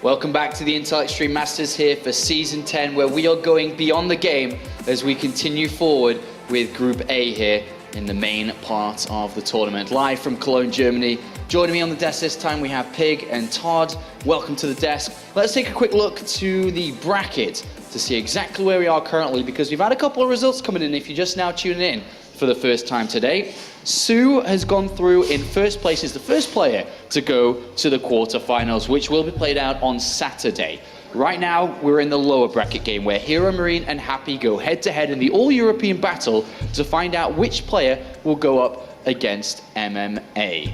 Welcome back to the Intel Extreme Masters here for Season 10, where we are going beyond the game as we continue forward with Group A here in the main part of the tournament. Live from Cologne, Germany. Joining me on the desk this time, we have Pig and Todd. Welcome to the desk. Let's take a quick look to the bracket to see exactly where we are currently, because we've had a couple of results coming in if you're just now tuning in for the first time today. Sue has gone through in first place, is the first player to go to the quarterfinals, which will be played out on Saturday. Right now, we're in the lower bracket game where Heromarine and Happy go head-to-head in the all-European battle to find out which player will go up against MMA.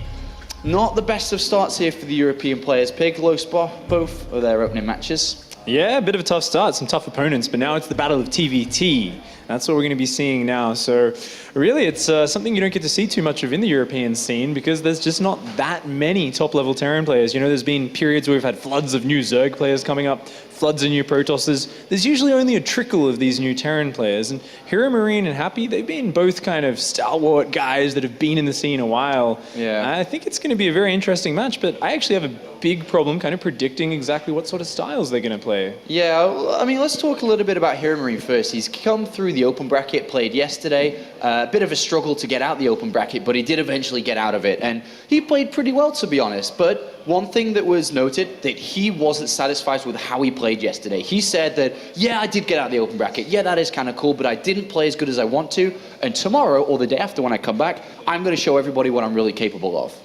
Not the best of starts here for the European players. Pig, low spot, both of their opening matches. Yeah, a bit of a tough start, some tough opponents, but now it's the battle of TvT. That's what we're going to be seeing now. So really, it's something you don't get to see too much of in the European scene because there's just not that many top-level Terran players. You know, there's been periods where we've had floods of new Zerg players coming up, floods of new Protosses. There's usually only a trickle of these new Terran players. And Heromarine and Happy, they've been both kind of stalwart guys that have been in the scene a while. Yeah. I think it's going to be a very interesting match, but I actually have a big problem kind of predicting exactly what sort of styles they're going to play. Yeah, I mean, let's talk a little bit about Heromarine first. He's come through the open bracket, played yesterday. A bit of a struggle to get out the open bracket, but he did eventually get out of it. And he played pretty well, to be honest. But one thing that was noted, that he wasn't satisfied with how he played yesterday. He said that, yeah, I did get out the open bracket. Yeah, that is kind of cool, but I didn't play as good as I want to. And tomorrow, or the day after when I come back, I'm going to show everybody what I'm really capable of.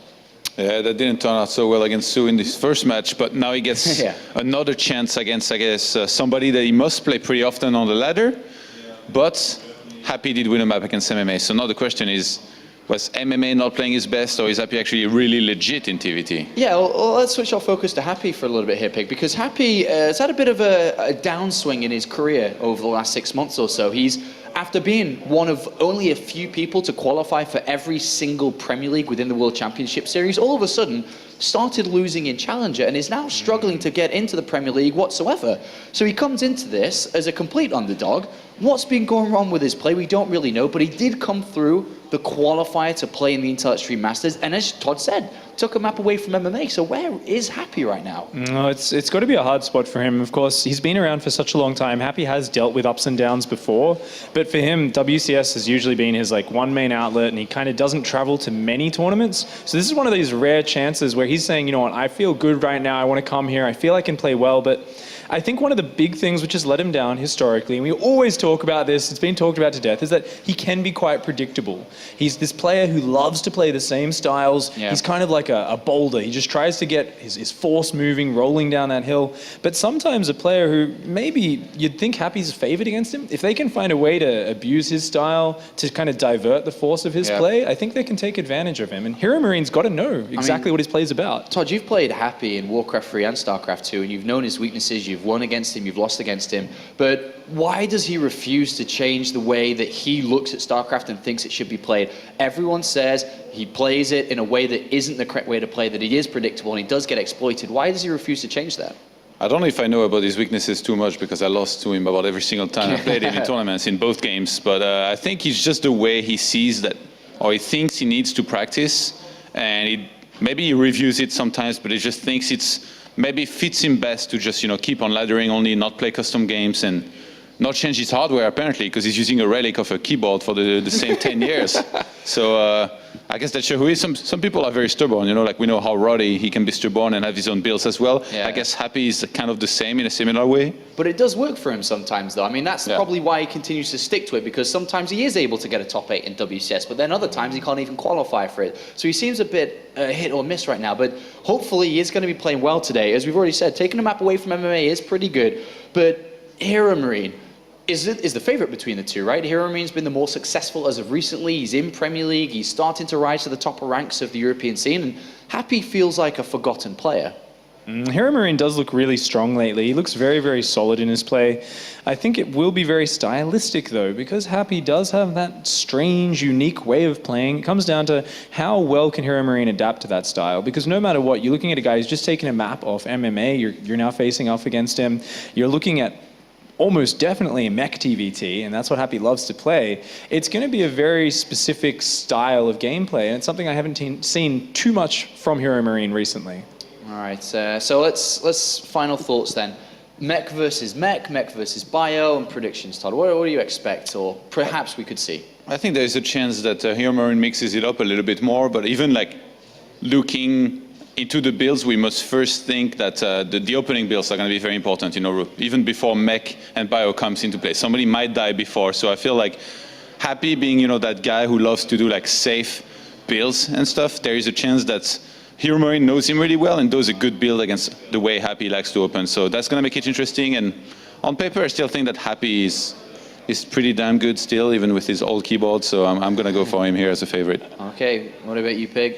Yeah, that didn't turn out so well against Sue in this first match, but now he gets another chance against, I guess, somebody that he must play pretty often on the ladder. But Happy did win a map against MMA. So now the question is, was MMA not playing his best, or is Happy actually really legit in TvT? Yeah, well, let's switch our focus to Happy for a little bit here, Pig, because Happy has had a bit of a downswing in his career over the last 6 months or so. He's, after being one of only a few people to qualify for every single Premier League within the World Championship Series, all of a sudden started losing in Challenger and is now struggling to get into the Premier League whatsoever. So he comes into this as a complete underdog. What's been going wrong with his play, we don't really know, but he did come through the qualifier to play in the Intel Extreme Masters, and as Todd said, took a map away from MMA. So where is Happy right now? No, it's got to be a hard spot for him. Of course, he's been around for such a long time. Happy has dealt with ups and downs before, but for him, WCS has usually been his one main outlet, and he kind of doesn't travel to many tournaments. So this is one of these rare chances where he's saying, you know what, I feel good right now. I want to come here. I feel I can play well, but I think one of the big things which has let him down historically, and we always talk about this, it's been talked about to death, is that he can be quite predictable. He's this player who loves to play the same styles. Yeah. He's kind of like a boulder. He just tries to get his force moving, rolling down that hill. But sometimes a player who maybe you'd think Happy's favored against him, if they can find a way to abuse his style, to kind of divert the force of his play, I think they can take advantage of him. And Heromarine's got to know exactly what his play is about. Todd, you've played Happy in Warcraft 3 and StarCraft 2, and you've known his weaknesses. You've won against him, you've lost against him, but why does he refuse to change the way that he looks at StarCraft and thinks it should be played? Everyone says he plays it in a way that isn't the correct way to play, that he is predictable and he does get exploited. Why does he refuse to change that? I don't know if I know about his weaknesses too much because I lost to him about every single time I played him in tournaments in both games, but I think it's just the way he sees that, or he thinks he needs to practice, and maybe he reviews it sometimes, but he just thinks it's maybe fits him best to just, keep on laddering only, not play custom games, and not change his hardware, apparently, because he's using a relic of a keyboard for the same 10 years. So I guess that shows who he is. Some people are very stubborn, like we know how Roddy, he can be stubborn and have his own builds as well. Yeah. I guess Happy is kind of the same in a similar way. But it does work for him sometimes, though. I mean, that's probably why he continues to stick to it, because sometimes he is able to get a top 8 in WCS, but then other times he can't even qualify for it. So he seems a bit hit or miss right now, but hopefully he is going to be playing well today. As we've already said, taking a map away from MMA is pretty good, but Heromarine is the favorite between the two, right? Heromarine's been the more successful as of recently. He's in Premier League. He's starting to rise to the top ranks of the European scene, and Happy feels like a forgotten player. Heromarine does look really strong lately. He looks very, very solid in his play. I think it will be very stylistic, though, because Happy does have that strange, unique way of playing. It comes down to how well can Heromarine adapt to that style, because no matter what, you're looking at a guy who's just taken a map off MMA. You're now facing off against him. You're looking at almost definitely a mech TvT, and that's what Happy loves to play. It's going to be a very specific style of gameplay, and it's something I haven't seen too much from Heromarine recently. All right, so let's final thoughts then. Mech versus Mech, Mech versus Bio, and predictions, Todd. What do you expect, or perhaps we could see? I think there's a chance that Heromarine mixes it up a little bit more, but even like looking into the builds, we must first think that the opening builds are going to be very important, you know, even before Mech and Bio comes into play. Somebody might die before, so I feel like Happy being, you know, that guy who loves to do like safe builds and stuff, there is a chance that Heromarine knows him really well and does a good build against the way Happy likes to open. So that's going to make it interesting. And on paper, I still think that Happy is pretty damn good still, even with his old keyboard. So I'm going to go for him here as a favorite. Okay, what about you, Pig?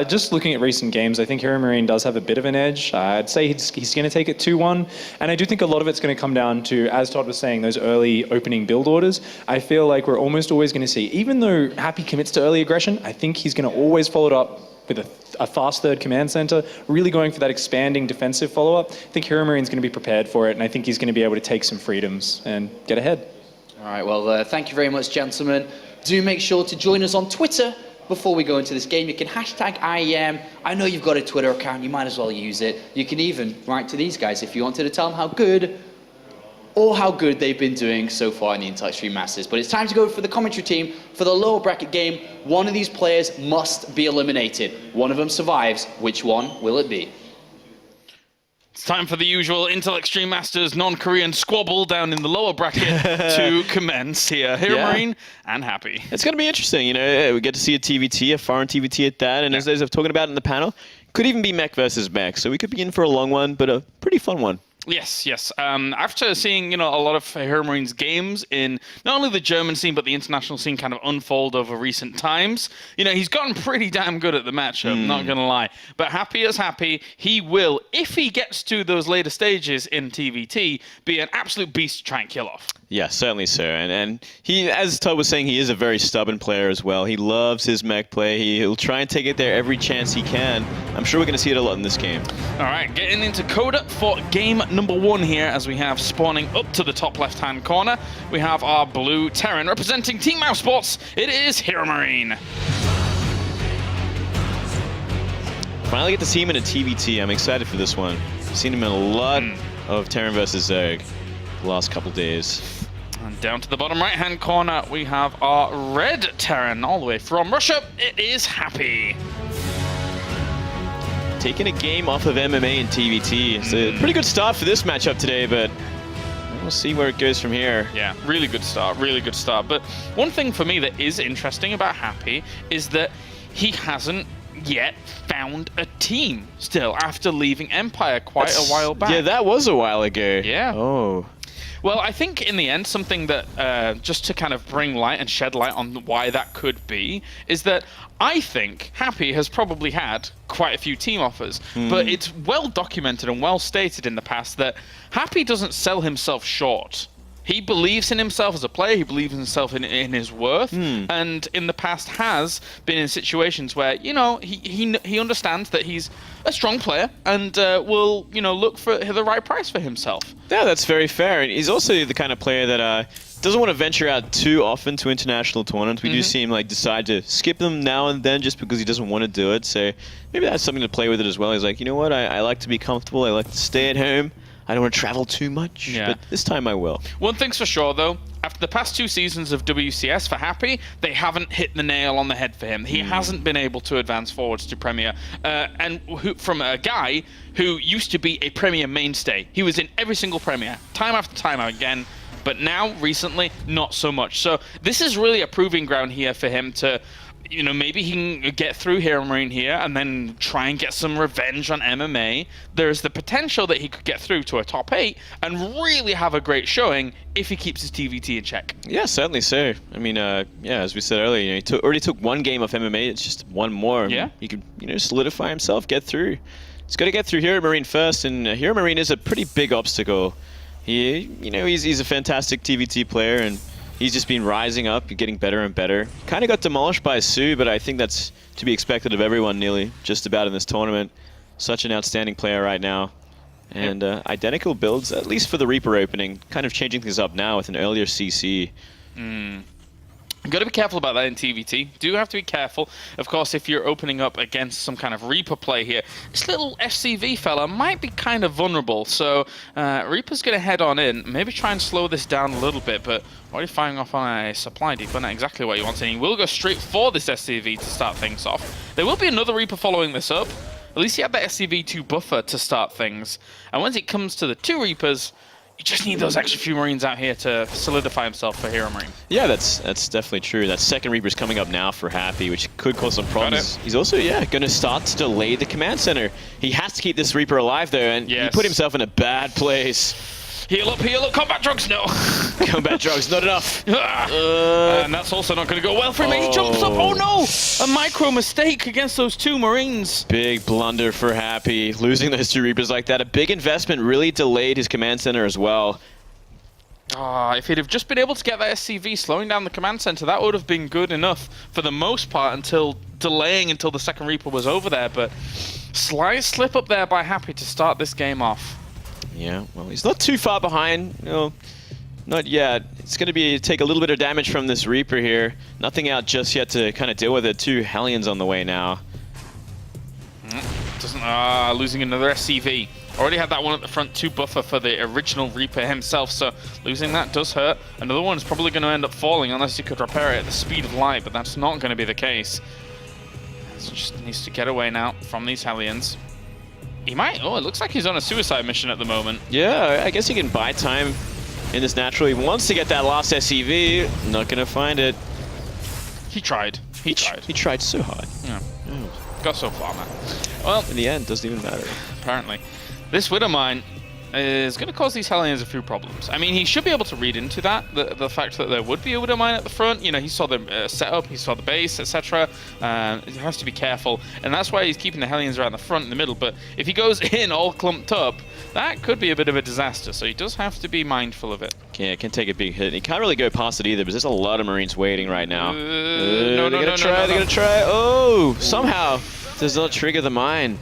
Just looking at recent games, I think Heromarine does have a bit of an edge. I'd say he's going to take it 2-1. And I do think a lot of it's going to come down to, as Todd was saying, those early opening build orders. I feel like we're almost always going to see, even though Happy commits to early aggression, I think he's going to always follow it up with a fast third command center, really going for that expanding defensive follow-up. I think Heromarine is going to be prepared for it, and I think he's going to be able to take some freedoms and get ahead. All right, well, thank you very much, gentlemen. Do make sure to join us on Twitter before we go into this game. You can hashtag IEM. I know you've got a Twitter account. You might as well use it. You can even write to these guys if you wanted to tell them how good they've been doing so far in the Intellect Stream Masters. But it's time to go for the commentary team. For the lower bracket game, one of these players must be eliminated. One of them survives. Which one will it be? It's time for the usual Intellect Stream Masters non-Korean squabble down in the lower bracket to commence here. Heromarine and Happy. It's going to be interesting. You know, we get to see a TvT, a foreign TvT at that. And as I've talked about in the panel, could even be Mech versus Mech. So we could be in for a long one, but a pretty fun one. Yes. After seeing, a lot of Heromarines games in not only the German scene, but the international scene kind of unfold over recent times, he's gotten pretty damn good at the matchup, not going to lie. But Happy as Happy, he will, if he gets to those later stages in TvT, be an absolute beast to try and kill off. Yeah, certainly, sir. And he, as Todd was saying, he is a very stubborn player as well. He loves his mech play. He'll try and take it there every chance he can. I'm sure we're going to see it a lot in this game. All right, getting into Coda for game number 1 here, as we have spawning up to the top left-hand corner, we have our blue Terran representing Team Mouse Sports. It is Heromarine. Finally get to see him in a TvT. I'm excited for this one. I've seen him in a lot of Terran versus Zerg the last couple days. And down to the bottom right-hand corner, we have our red Terran all the way from Russia. It is Happy. Taking a game off of MMA and TvT. It's a pretty good start for this matchup today, but we'll see where it goes from here. Yeah, really good start, really good start. But one thing for me that is interesting about Happy is that he hasn't yet found a team still after leaving Empire quite a while back. Yeah, that was a while ago. Yeah. Oh. Well, I think in the end, something that, just to kind of bring light and shed light on why that could be, is that I think Happy has probably had quite a few team offers, but it's well documented and well stated in the past that Happy doesn't sell himself short. He believes in himself as a player, he believes in himself in his worth, and in the past has been in situations where, he understands that he's a strong player and will, look for the right price for himself. Yeah, that's very fair. And he's also the kind of player that doesn't want to venture out too often to international tournaments. We do see him decide to skip them now and then just because he doesn't want to do it. So maybe that's something to play with it as well. He's like, you know what, I like to be comfortable, I like to stay at home. I don't want to travel too much, but this time I will. One thing's for sure, though. After the past 2 seasons of WCS for Happy, they haven't hit the nail on the head for him. He hasn't been able to advance forwards to Premier. And from a guy who used to be a Premier mainstay. He was in every single Premier, time after time again. But now, recently, not so much. So this is really a proving ground here for him to... maybe he can get through Heromarine here and then try and get some revenge on MMA. There's the potential that he could get through to a top 8 and really have a great showing if he keeps his TvT in check. Yeah, certainly so. I mean, as we said earlier, he already took 1 game off MMA. It's just 1 more. Yeah. He could, solidify himself, get through. He's got to get through Heromarine first, and Heromarine is a pretty big obstacle. He's a fantastic TvT player, and he's just been rising up and getting better and better. Kind of got demolished by Sue, but I think that's to be expected of everyone nearly, just about in this tournament. Such an outstanding player right now. And identical builds, at least for the Reaper opening, kind of changing things up now with an earlier CC. You've got to be careful about that in TvT. Do have to be careful. Of course, if you're opening up against some kind of Reaper play here, this little FCV fella might be kind of vulnerable. So Reaper's going to head on in, maybe try and slow this down a little bit, but already firing off on a supply depot, not exactly what he wants, and he will go straight for this SCV to start things off. There will be another Reaper following this up. At least he had that SCV-2 buffer to start things. And once it comes to the 2 Reapers, you just need those extra few Marines out here to solidify himself for Heromarine. Yeah, that's definitely true. That second Reaper's coming up now for Happy, which could cause some problems. He's also, going to start to delay the command center. He has to keep this Reaper alive there, and he put himself in a bad place. Heal up, combat drugs, no. Combat drugs, not enough. And that's also not going to go well for him. He jumps up, oh no! A micro mistake against those 2 Marines. Big blunder for Happy, losing those 2 Reapers like that. A big investment really delayed his command center as well. If he'd have just been able to get that SCV slowing down the command center, that would have been good enough for the most part until delaying until the second Reaper was over there. But slight slip up there by Happy to start this game off. Yeah, well, he's not too far behind. Not yet. It's going to take a little bit of damage from this Reaper here. Nothing out just yet to kind of deal with it. 2 Hellions on the way now. Losing another SCV. Already had that one at the front 2 buffer for the original Reaper himself, so losing that does hurt. Another one is probably going to end up falling unless he could repair it at the speed of light, but that's not going to be the case. So just needs to get away now from these Hellions. He might. Oh, it looks like he's on a suicide mission at the moment. Yeah, I guess he can buy time in this naturally. He wants to get that last SCV. Not going to find it. He tried. He tried. He tried so hard. Yeah. Got so far, man. Well, in the end, doesn't even matter. Apparently. This Widowmine is going to cause these Hellions a few problems. I mean, he should be able to read into that, the fact that there would be a Widowmine at the front. You know, he saw the setup, he saw the base, etc. He has to be careful, and that's why he's keeping the Hellions around the front and the middle. But if he goes in all clumped up, that could be a bit of a disaster, so he does have to be mindful of it. Yeah, it can take a big hit. He can't really go past it either, because there's a lot of Marines waiting right now. They're gonna try. Oh, somehow does not trigger the mine.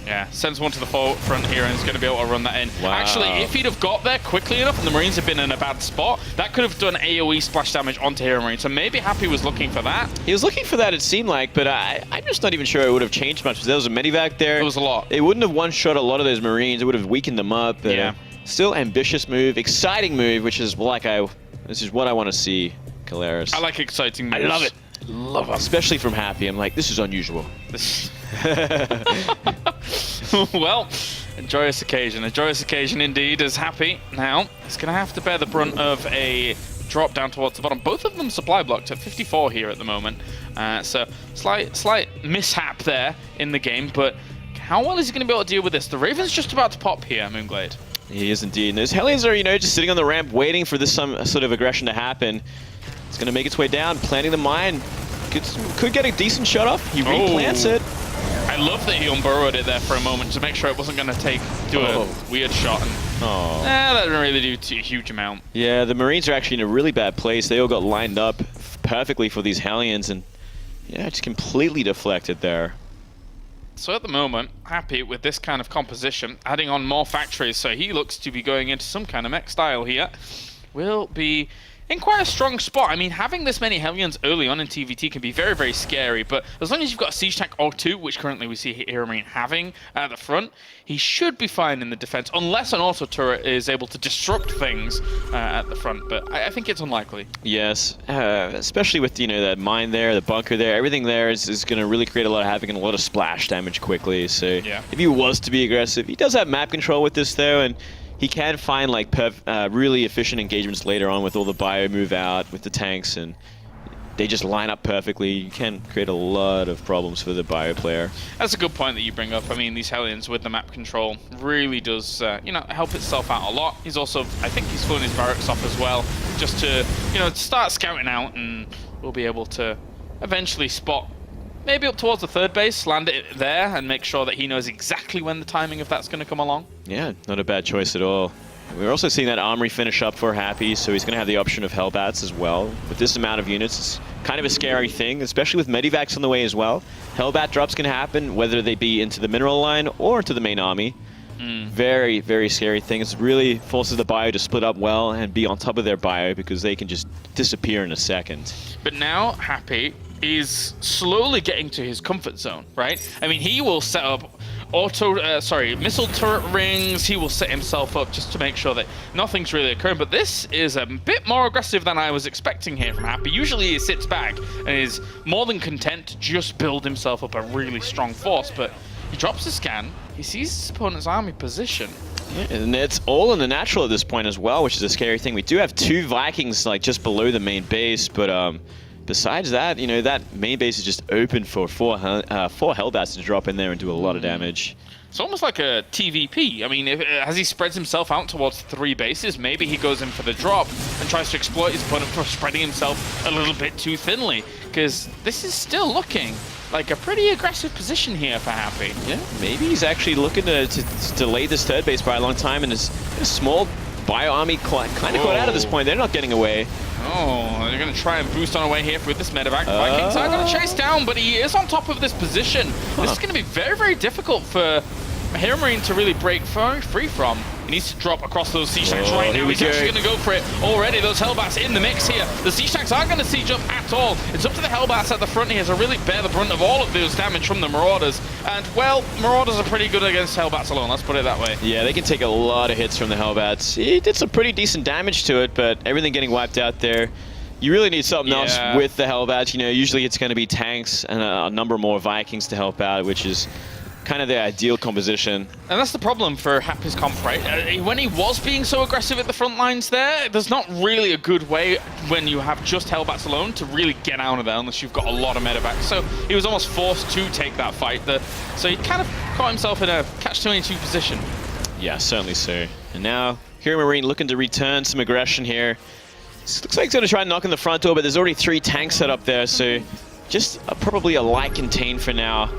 Yeah, sends one to the front here and is going to be able to run that in. Wow. Actually, if he'd have got there quickly enough and the Marines had been in a bad spot, that could have done AoE splash damage onto Heromarine. So maybe Happy was looking for that. He was looking for that, it seemed like, but I'm just not even sure it would have changed much. There was a medivac there. It was a lot. It wouldn't have one-shot a lot of those Marines. It would have weakened them up. Yeah. Still ambitious move, exciting move, which is this is what I want to see, Caleres. I like exciting moves. I love it. Love it. Especially from Happy. I'm like, this is unusual. Well, a joyous occasion indeed, as Happy now is going to have to bear the brunt of a drop down towards the bottom. Both of them supply blocked at 54 here at the moment, so slight mishap there in the game, but how well is he going to be able to deal with this? The Raven's just about to pop here, Moonglade. He is indeed, and those Hellions are, just sitting on the ramp waiting for this some sort of aggression to happen. It's going to make its way down, planting the mine. Could get a decent shot off. He replants it. I love that he unburrowed it there for a moment to make sure it wasn't going to do a weird shot. And, that didn't really do a huge amount. Yeah, the Marines are actually in a really bad place. They all got lined up perfectly for these Hellions, and just completely deflected there. So at the moment, Happy with this kind of composition, adding on more factories, so he looks to be going into some kind of mech style here, will be in quite a strong spot. I mean, having this many Hellions early on in TvT can be very, very scary, but as long as you've got a siege tank or 2, which currently we see Heromarine having at the front, he should be fine in the defense, unless an auto turret is able to disrupt things at the front, but I think it's unlikely. Yes, especially with, that mine there, the bunker there, everything there is going to really create a lot of havoc and a lot of splash damage quickly, so if he was to be aggressive, he does have map control with this, though, and he can find really efficient engagements later on with all the bio move out with the tanks, and they just line up perfectly. You can create a lot of problems for the bio player. That's a good point that you bring up. I mean, these Hellions with the map control really does, help itself out a lot. He's also, I think he's flown his barracks off as well, just to, start scouting out, and we'll be able to eventually spot maybe up towards the third base, land it there, and make sure that he knows exactly when the timing of that's going to come along. Yeah, not a bad choice at all. We're also seeing that Armory finish up for Happy, so he's going to have the option of Hellbats as well. With this amount of units, it's kind of a scary thing, especially with Medivacs on the way as well. Hellbat drops can happen, whether they be into the mineral line or into the main army. Very, very scary thing. It really forces the bio to split up well and be on top of their bio because they can just disappear in a second. But now Happy is slowly getting to his comfort zone, right? I mean, he will set up missile turret rings. He will set himself up just to make sure that nothing's really occurring. But this is a bit more aggressive than I was expecting here from Happy. Usually he sits back and is more than content to just build himself up a really strong force. But he drops a scan. He sees his opponent's army position. Yeah, and it's all in the natural at this point as well, which is a scary thing. We do have 2 Vikings like just below the main base, but besides that, you know, that main base is just open for 4 Hellbats to drop in there and do a lot of damage. It's almost like a TvP. I mean, as he spreads himself out towards 3 bases, maybe he goes in for the drop and tries to exploit his opponent for spreading himself a little bit too thinly, because this is still looking like a pretty aggressive position here for Happy. Yeah, maybe he's actually looking to delay this 3rd base by a long time, and his small bio army kind of got out at this point. They're not getting away. Oh, they're going to try and boost on away here with this medevac. Vikings are going to chase down, but he is on top of this position. This is going to be very, very difficult for Heromarine to really break free from. He needs to drop across those siege tanks right now. He's actually going to go for it already. Those Hellbats in the mix here. The siege tanks aren't going to siege up at all. It's up to the Hellbats at the front here to really bear the brunt of all of those damage from the Marauders. And, well, Marauders are pretty good against Hellbats alone, let's put it that way. Yeah, they can take a lot of hits from the Hellbats. He did some pretty decent damage to it, but everything getting wiped out there. You really need something else with the Hellbats. You know, usually it's going to be tanks and a number more Vikings to help out, which is kind of the ideal composition. And that's the problem for Happy's comp, right? When he was being so aggressive at the front lines there's not really a good way when you have just Hellbats alone to really get out of there unless you've got a lot of medevacs. So he was almost forced to take that fight. So he kind of caught himself in a catch-22 position. Yeah, certainly so. And now Heromarine looking to return some aggression here. This looks like he's going to try and knock on the front door, but there's already 3 tanks set up there, so just probably a light contain for now.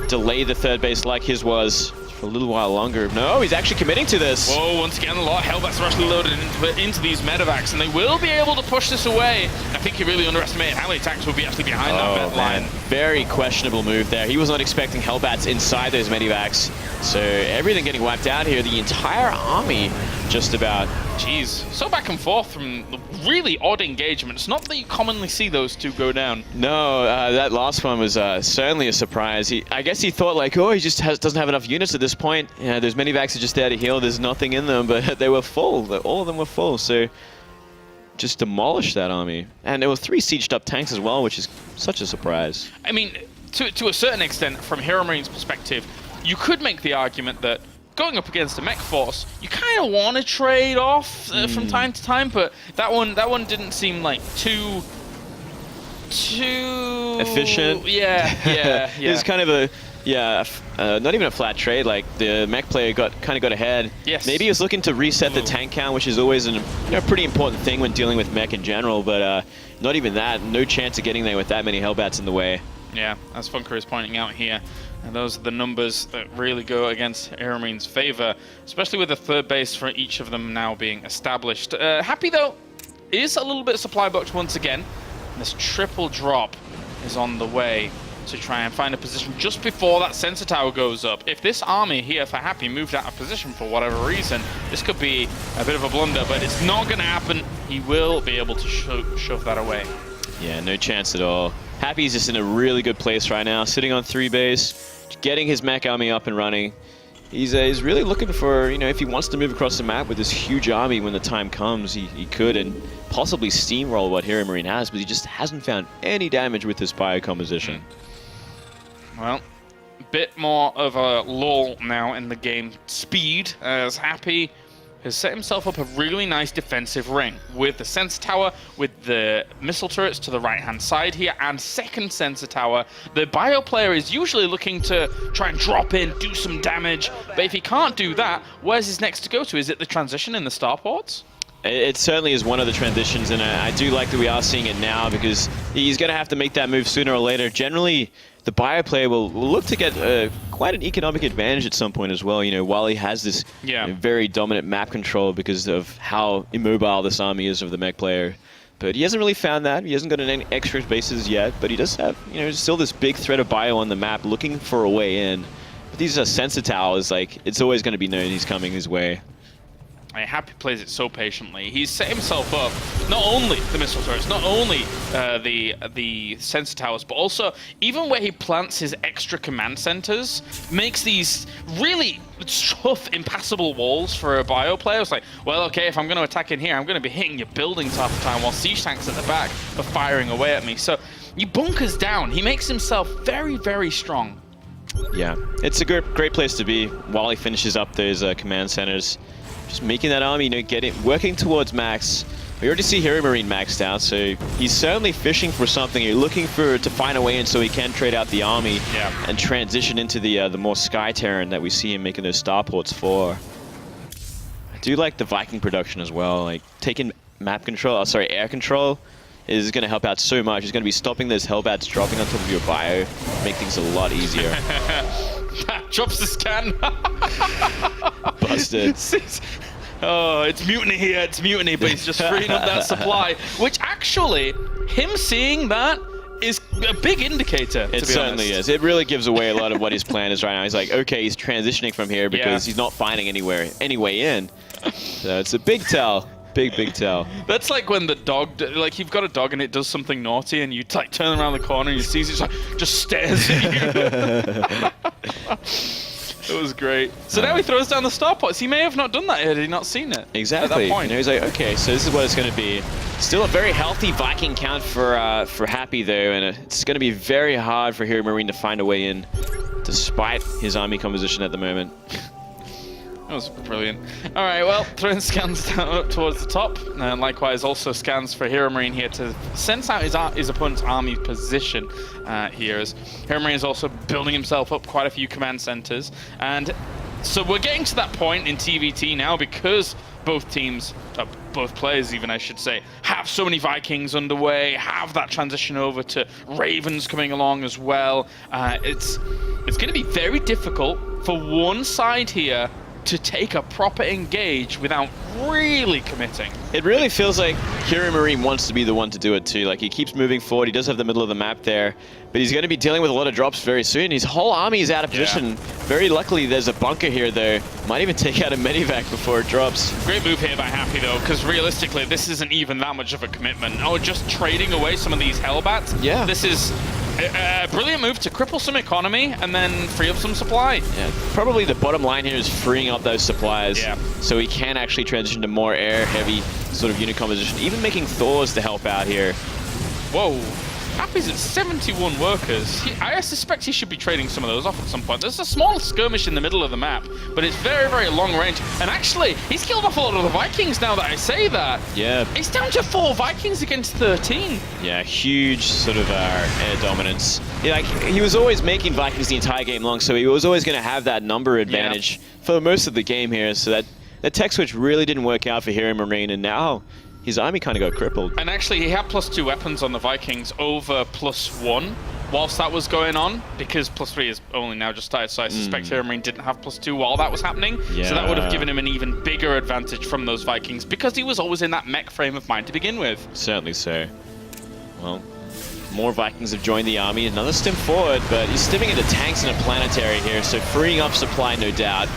Delay the 3rd base like his was for a little while longer. No, he's actually committing to this. Whoa, once again, a lot of Hellbats are actually loaded into these medevacs, and they will be able to push this away. I think he really underestimated how many tanks would be actually behind that vet line. Very questionable move there. He was not expecting Hellbats inside those medevacs. So everything getting wiped out here. The entire army just about. Jeez, so back and forth from really odd engagements. Not that you commonly see those 2 go down. No, that last one was certainly a surprise. I guess he thought like, oh, he just doesn't have enough units at this point. Yeah, those medevacs are just there to heal. There's nothing in them, but they were full. All of them were full. So just demolished that army. And there were 3 sieged up tanks as well, which is such a surprise. I mean, to a certain extent, from Heromarines' perspective, you could make the argument that going up against a mech force, you kind of want to trade off from time to time, but that one didn't seem like too efficient. Yeah. It was kind of not even a flat trade. Like the mech player got ahead. Yes. Maybe he was looking to reset the tank count, which is always a pretty important thing when dealing with mech in general. But not even that. No chance of getting there with that many Hellbats in the way. Yeah, as Funker is pointing out here. And those are the numbers that really go against Heromarines' favor, especially with the 3rd base for each of them now being established. Happy, though, is a little bit supply booked once again. And this triple drop is on the way to try and find a position just before that sensor tower goes up. If this army here for Happy moved out of position for whatever reason, this could be a bit of a blunder, but it's not going to happen. He will be able to shove that away. Yeah, no chance at all. Happy's just in a really good place right now, sitting on 3 base. Getting his mech army up and running. He's really looking for, if he wants to move across the map with this huge army when the time comes, he could, and possibly steamroll what Heromarine has, but he just hasn't found any damage with this bio composition. Well, a bit more of a lull now in the game speed, as Happy has set himself up a really nice defensive ring with the sensor tower, with the missile turrets to the right-hand side here, and second sensor tower. The bio player is usually looking to try and drop in, do some damage, but if he can't do that, where's his next to go to? Is it the transition in the starports? It certainly is one of the transitions, and I do like that we are seeing it now because he's going to have to make that move sooner or later. Generally, the bio player will look to get quite an economic advantage at some point as well, while he has this very dominant map control because of how immobile this army is of the mech player. But he hasn't really found that. He hasn't gotten any extra bases yet, but he does have, still this big threat of bio on the map looking for a way in. But these sensor towers, like, it's always going to be known he's coming his way. Happy plays it so patiently. He's set himself up, not only the missile turrets, not only the sensor towers, but also even where he plants his extra command centers, makes these really tough, impassable walls for a bio player. It's like, well, okay, if I'm going to attack in here, I'm going to be hitting your buildings half the time while siege tanks at the back are firing away at me. So he bunkers down. He makes himself very, very strong. Yeah, it's a great place to be while he finishes up those command centers. Just making that army, you know, working towards max. We already see Heromarine maxed out, so he's certainly fishing for something. He's looking to find a way in so he can trade out the army and transition into the more Sky Terran that we see him making those starports for. I do like the Viking production as well. Like taking air control is going to help out so much. It's going to be stopping those Hellbats dropping on top of your bio, make things a lot easier. Drops the scan. Busted. Oh, it's mutiny here, it's mutiny, but he's just freeing up that supply, which actually, him seeing that is a big indicator, It certainly is. It really gives away a lot of what his plan is right now. He's like, okay, he's transitioning from here because he's not finding any way in. So it's a big tell. Big tell. That's like when the dog, like you've got a dog and it does something naughty and you like turn around the corner and you see it just stares at you. It was great. So now he throws down the starports. He may have not done that had he not seen it. Exactly. At that point. You know, he's like, okay, so this is what it's going to be. Still a very healthy Viking count for Happy though, and it's going to be very hard for Heromarine to find a way in, despite his army composition at the moment. That was brilliant. All right, well, throwing scans down up towards the top, and likewise also scans for Heromarine here to sense out his opponent's army position here. As Heromarine is also building himself up quite a few command centers, and so we're getting to that point in TvT now because both teams, both players even I should say, have so many Vikings underway, have that transition over to Ravens coming along as well. It's going to be very difficult for one side here to take a proper engage without really committing. It really feels like Heromarine wants to be the one to do it too. Like he keeps moving forward. He does have the middle of the map there, but he's going to be dealing with a lot of drops very soon. His whole army is out of position. Very luckily, there's a bunker here though. Might even take out a medivac before it drops. Great move here by Happy though, because realistically, this isn't even that much of a commitment. Oh, just trading away some of these Hellbats. Yeah. This is a brilliant move to cripple some economy and then free up some supply. Yeah, probably the bottom line here is freeing up those supplies so he can actually transition to more air-heavy sort of unit composition, even making Thors to help out here. Whoa. Happy's at 71 workers. I suspect he should be trading some of those off at some point. There's a small skirmish in the middle of the map, but it's very, very long range. And actually, he's killed off a lot of the Vikings now that I say that. Yeah. It's down to 4 Vikings against 13. Yeah, huge sort of air dominance. Yeah, like, he was always making Vikings the entire game long, so he was always going to have that number advantage for most of the game here. So that tech switch really didn't work out for Heromarine, and now his army kind of got crippled. And actually, he had +2 weapons on the Vikings over +1 whilst that was going on, because +3 is only now just started, so I suspect Heromarine didn't have +2 while that was happening. Yeah. So that would have given him an even bigger advantage from those Vikings, because he was always in that mech frame of mind to begin with. Certainly so. Well, more Vikings have joined the army. Another stim forward, but he's stimming into tanks and a planetary here, so freeing up supply, no doubt.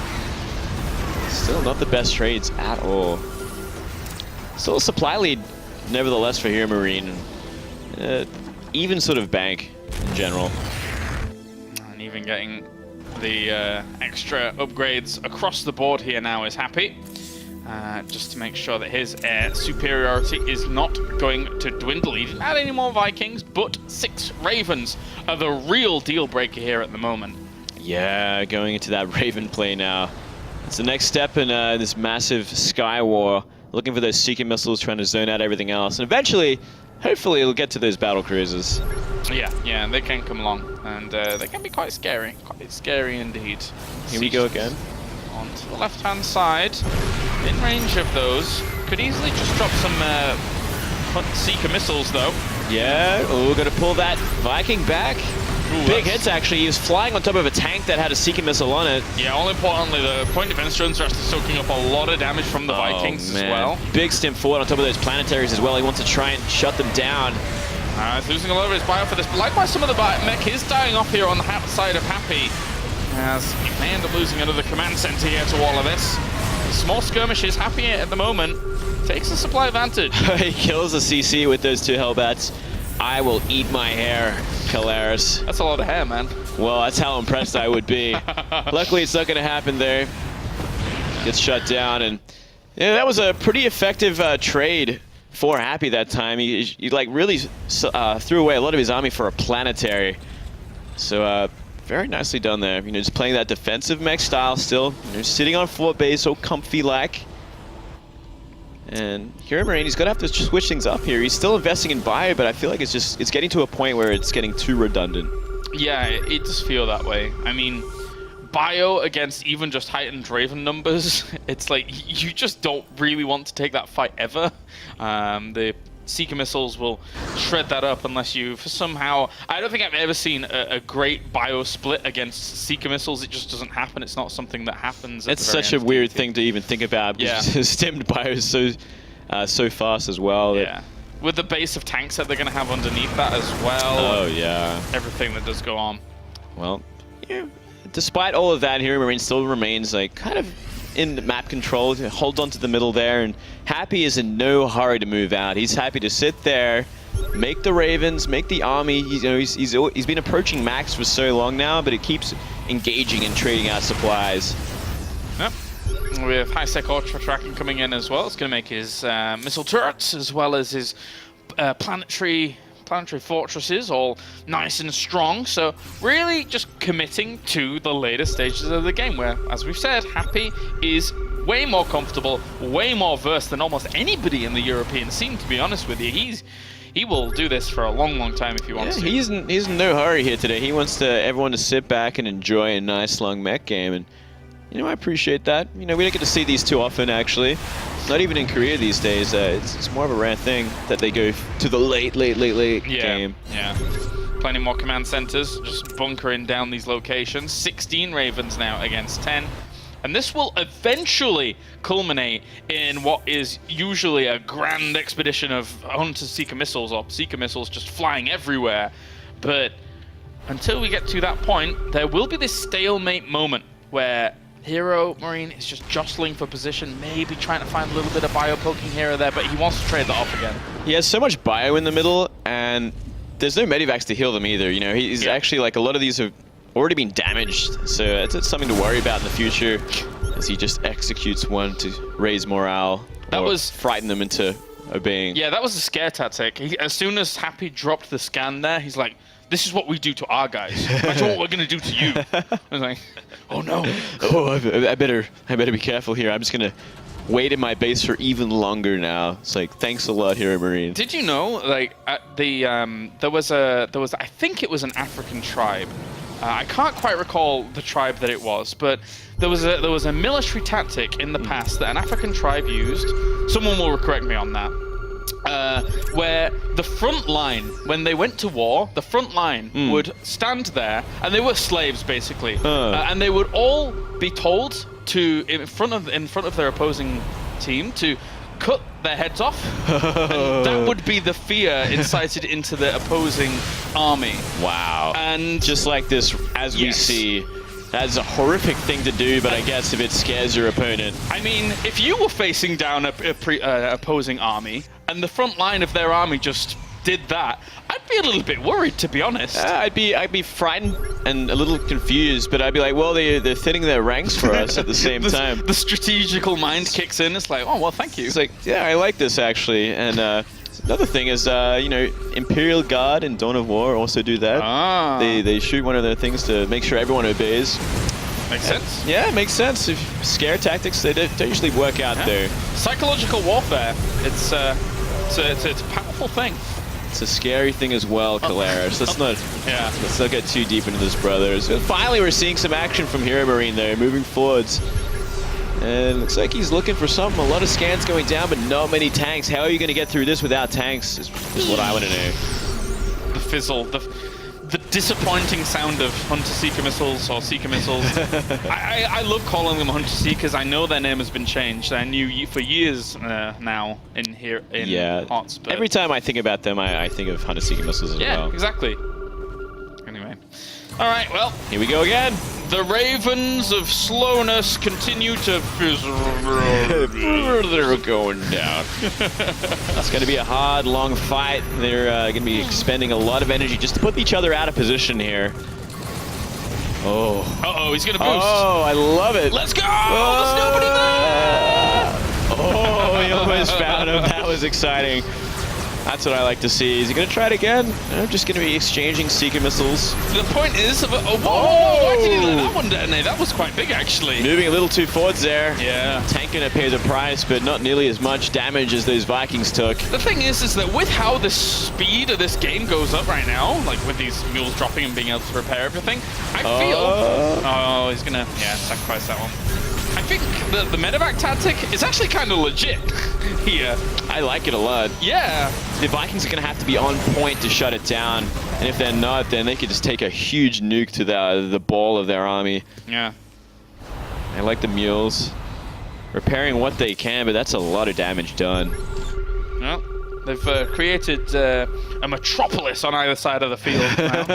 Still not the best trades at all. Still a supply lead, nevertheless, for Heromarine. Even sort of bank in general. And even getting the extra upgrades across the board here now is Happy. Just to make sure that his air superiority is not going to dwindle. He didn't add any more Vikings, but 6 Ravens are the real deal breaker here at the moment. Yeah, going into that Raven play now. It's the next step in this massive Sky War. Looking for those Seeker missiles, trying to zone out everything else. And eventually, hopefully, it'll get to those battle cruisers. Yeah, they can come along. And they can be quite scary. Quite scary indeed. Here we go again. On to the left-hand side. In range of those. Could easily just drop some Seeker missiles, though. Yeah, we're going to pull that Viking back. Ooh, Big hits, actually. He was flying on top of a tank that had a Seeker missile on it. Yeah, all importantly, the point defense drones are actually soaking up a lot of damage from the Vikings as well. Big stim forward on top of those planetaries as well. He wants to try and shut them down. He's losing a lot of his bio for this, but likewise some of the mech is dying off here on the side of Happy. as he may end up losing another command center here to all of this. The small skirmishes happy at the moment. Takes the supply advantage. He kills the CC with those 2 Hellbats. I will eat my hair, Kalaris. That's a lot of hair, man. Well, that's how impressed I would be. Luckily, it's not going to happen there. Gets shut down, and yeah, that was a pretty effective trade for Happy that time. He like really threw away a lot of his army for a planetary. So very nicely done there. You know, just playing that defensive mech style still. You know, sitting on fort base, so comfy-like. And Heromarine, he's gonna have to switch things up here. He's still investing in bio, but I feel like it's getting to a point where it's getting too redundant. Yeah, it does feel that way. I mean, bio against even just heightened Raven numbers, it's like you just don't really want to take that fight ever. The Seeker missiles will shred that up unless you somehow... I don't think I've ever seen a great bio split against Seeker missiles. It just doesn't happen. It's not something that happens. It's such a weird thing to even think about. Yeah. Stemmed bio is so fast as well. Yeah. With the base of tanks that they're going to have underneath that as well. Oh, yeah. Everything that does go on. Well, yeah, despite all of that, Heromarine still remains like kind of in map control, hold on to the middle there, and Happy is in no hurry to move out. He's happy to sit there, make the Ravens, make the army. He's been approaching max for so long now, but it keeps engaging and trading out supplies. Yep. With high-sec ultra tracking coming in as well, it's going to make his missile turrets as well as his planetary fortresses all nice and strong. So really just committing to the later stages of the game where, as we've said, Happy is way more comfortable, way more versed than almost anybody in the European scene, to be honest with you. He will do this for a long time if he wants to. He's in no hurry here today. He wants everyone to sit back and enjoy a nice long mech game, and you know, I appreciate that. You know, we don't get to see these too often, actually. Not even in Korea these days. It's more of a rare thing that they go to the late game. Yeah. Plenty more command centers, just bunkering down these locations. 16 Ravens now against 10. And this will eventually culminate in what is usually a grand expedition of Hunter-Seeker missiles, or Seeker missiles just flying everywhere. But until we get to that point, there will be this stalemate moment where Heromarine is just jostling for position, maybe trying to find a little bit of bio poking here or there, but he wants to trade that off again. He has so much bio in the middle, and there's no medivacs to heal them either. You know, he's actually like, a lot of these have already been damaged, so it's something to worry about in the future as he just executes one to raise morale or frighten them into obeying. Yeah, that was a scare tactic. As soon as Happy dropped the scan there, he's like, this is what we do to our guys. That's what we're going to do to you. I was like, oh no. Oh, I better be careful here. I'm just going to wait in my base for even longer now. It's like, thanks a lot, Heromarine. Did you know, like, at the there was I think it was an African tribe. I can't quite recall the tribe that it was, but there was a military tactic in the past that an African tribe used. Someone will correct me on that. Where the front line, when they went to war, the front line would stand there, and they were slaves basically, and they would all be told to in front of their opposing team to cut their heads off, and that would be the fear incited into the opposing army. Wow! And just like this, as we see. That's a horrific thing to do, but I guess if it scares your opponent. I mean, if you were facing down a opposing army, and the front line of their army just did that, I'd be a little bit worried, to be honest. I'd be frightened and a little confused, but I'd be like, well, they're thinning their ranks for us at the same time. The strategical mind kicks in. It's like, oh, well, thank you. It's like, yeah, I like this, actually. And another thing is, you know, Imperial Guard and Dawn of War also do that. They shoot one of their things to make sure everyone obeys. Makes sense. Yeah, it makes sense. If scare tactics, they don't usually work out there. Psychological warfare. It's a powerful thing. It's a scary thing as well, Kalaris. Let's not get too deep into this, brothers. And finally, we're seeing some action from Heromarine there, moving forwards. And it looks like he's looking for something. A lot of scans going down, but not many tanks. How are you going to get through this without tanks is what I want to know. The fizzle, the disappointing sound of Hunter-Seeker missiles or Seeker missiles. I love calling them Hunter-Seekers. I know their name has been changed. I knew for years now in HOTS. But every time I think about them, I think of Hunter-Seeker missiles as well. Yeah, exactly. Anyway. All right, well. Here we go again. The ravens of slowness continue to They're going down. It's going to be a hard, long fight. They're going to be expending a lot of energy just to put each other out of position here. Oh. Uh-oh, he's going to boost. Oh, I love it. Let's go! There's nobody there! Oh, he almost found him. That was exciting. That's what I like to see. Is he going to try it again? I'm just going to be exchanging Seeker missiles. The point is, why did he let that one detonate? That was quite big, actually. Moving a little too forwards there. Yeah. Tank gonna pay the price, but not nearly as much damage as those Vikings took. The thing is that with how the speed of this game goes up right now, like with these mules dropping and being able to repair everything, I feel... Oh, he's gonna, sacrifice that one. I think the medevac tactic is actually kind of legit here. I like it a lot. Yeah. The Vikings are going to have to be on point to shut it down. And if they're not, then they could just take a huge nuke to the ball of their army. Yeah. I like the mules. Repairing what they can, but that's a lot of damage done. Well, they've created a metropolis on either side of the field now.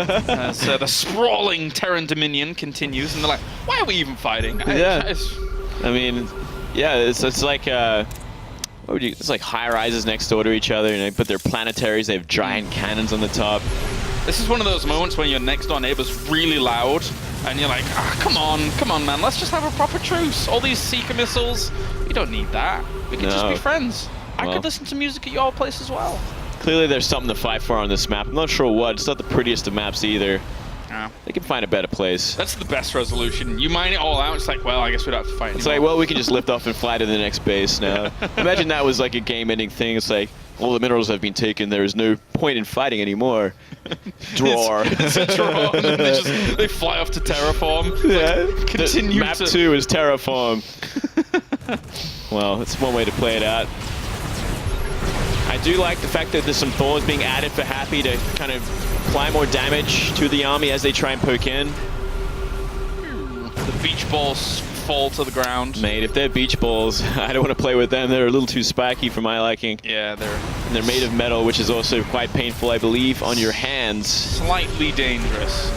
As the sprawling Terran Dominion continues, and they're like, why are we even fighting? I mean, yeah, it's like it's like high rises next door to each other, and they put their planetaries. They have giant cannons on the top. This is one of those moments when your next door neighbor's really loud, and you're like, come on, man, let's just have a proper truce. All these Seeker missiles, we don't need that. We can just be friends. I could listen to music at your place as well. Clearly, there's something to fight for on this map. I'm not sure what. It's not the prettiest of maps either. Yeah. They can find a better place. That's the best resolution. You mine it all out, it's like, well, I guess we don't have to fight anymore. It's like, well, we can just lift off and fly to the next base now. Imagine that was like a game-ending thing. It's like, all the minerals have been taken. There is no point in fighting anymore. Draw. It's a draw, and then they fly off to terraform. Yeah. Like, continue map 2 is terraform. Well, it's one way to play it out. I do like the fact that there's some Thors being added for Happy to kind of apply more damage to the army as they try and poke in. The beach balls fall to the ground. Mate, if they're beach balls, I don't want to play with them. They're a little too spiky for my liking. Yeah, And they're made of metal, which is also quite painful, I believe, on your hands. Slightly dangerous.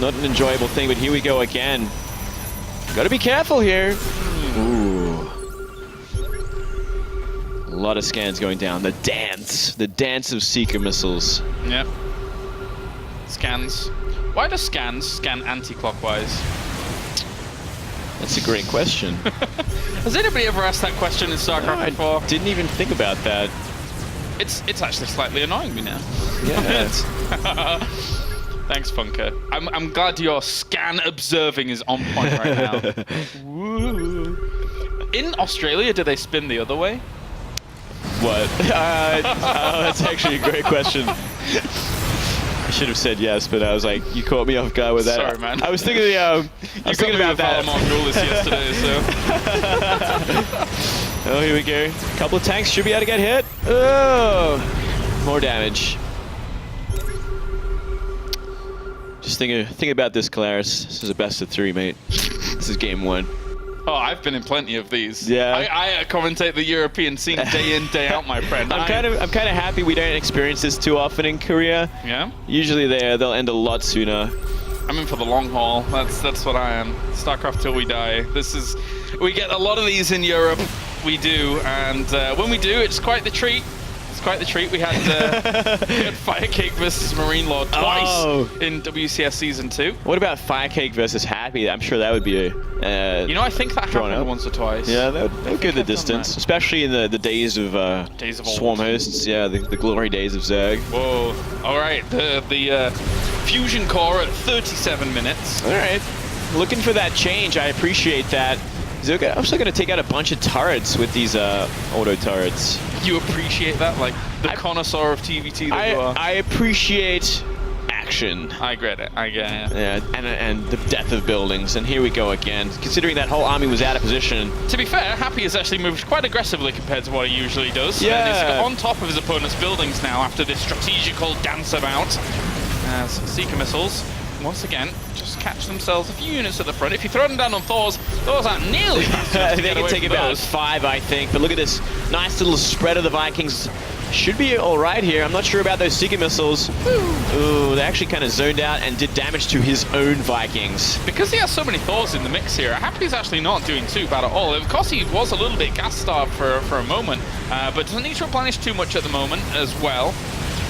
Not an enjoyable thing, but here we go again. Gotta be careful here. Ooh. A lot of scans going down. The dance of Seeker missiles. Yep. Scans. Why do scans scan anti-clockwise? That's a great question. Has anybody ever asked that question in StarCraft before? I didn't even think about that. It's actually slightly annoying me now. Yeah. Thanks, Funker. I'm glad your scan observing is on point right now. In Australia, do they spin the other way? What? That's actually a great question. I should have said yes, but I was like, you caught me off guard with that. Sorry, man. I was thinking I was thinking about that. Rules yesterday, so. Oh, here we go. A couple of tanks should be able to get hit. Oh, more damage. Just think about this, Calaris. This is a best of 3, mate. This is game 1. Oh, I've been in plenty of these. Yeah. I commentate the European scene day in, day out, my friend. I'm kind of happy we don't experience this too often in Korea. Yeah. Usually they'll end a lot sooner. I'm in for the long haul. That's what I am. StarCraft till we die. We get a lot of these in Europe. We do, and when we do, it's quite the treat. Quite the treat. We had Firecake versus Marine Lord twice in WCS Season 2. What about Firecake versus Happy? I'm sure that would be a... I think that happened once or twice. Yeah, that would go the distance, especially in the days of Swarm Hosts. Yeah, the glory days of Zerg. Whoa. All right, the Fusion Core at 37 minutes. All right. Looking for that change. I appreciate that. I'm also going to take out a bunch of turrets with these auto turrets. You appreciate that? Like the connoisseur of TvT that you are? I appreciate action. I get it. Yeah, and the death of buildings. And here we go again. Considering that whole army was out of position. To be fair, Happy has actually moved quite aggressively compared to what he usually does. Yeah. And he's on top of his opponent's buildings now after this strategical dance about. Seeker missiles, once again, just catch themselves a few units at the front. If you throw them down on Thors aren't nearly fast enough to they get can away take from about those. 5, I think. But look at this nice little spread of the Vikings should be all right here. I'm not sure about those Seeker missiles. Ooh, they actually kind of zoned out and did damage to his own Vikings. Because he has so many Thors in the mix here, Happy's actually not doing too bad at all. Of course, he was a little bit gas-starved for a moment, but doesn't need to replenish too much at the moment as well,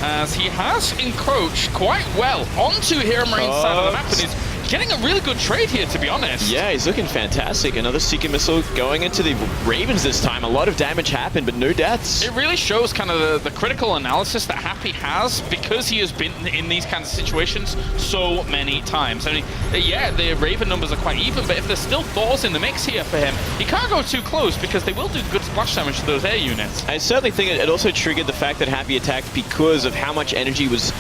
as he has encroached quite well onto Heromarine side of the map, and he's getting a really good trade here, to be honest. Yeah, he's looking fantastic. Another Seeker missile going into the Ravens this time. A lot of damage happened, but no deaths. It really shows kind of the critical analysis that Happy has, because he has been in these kinds of situations so many times. I mean, yeah, the Raven numbers are quite even, but if there's still Thors in the mix here for him, he can't go too close because they will do good splash damage to those air units. I certainly think it also triggered the fact that Happy attacked because of how much energy was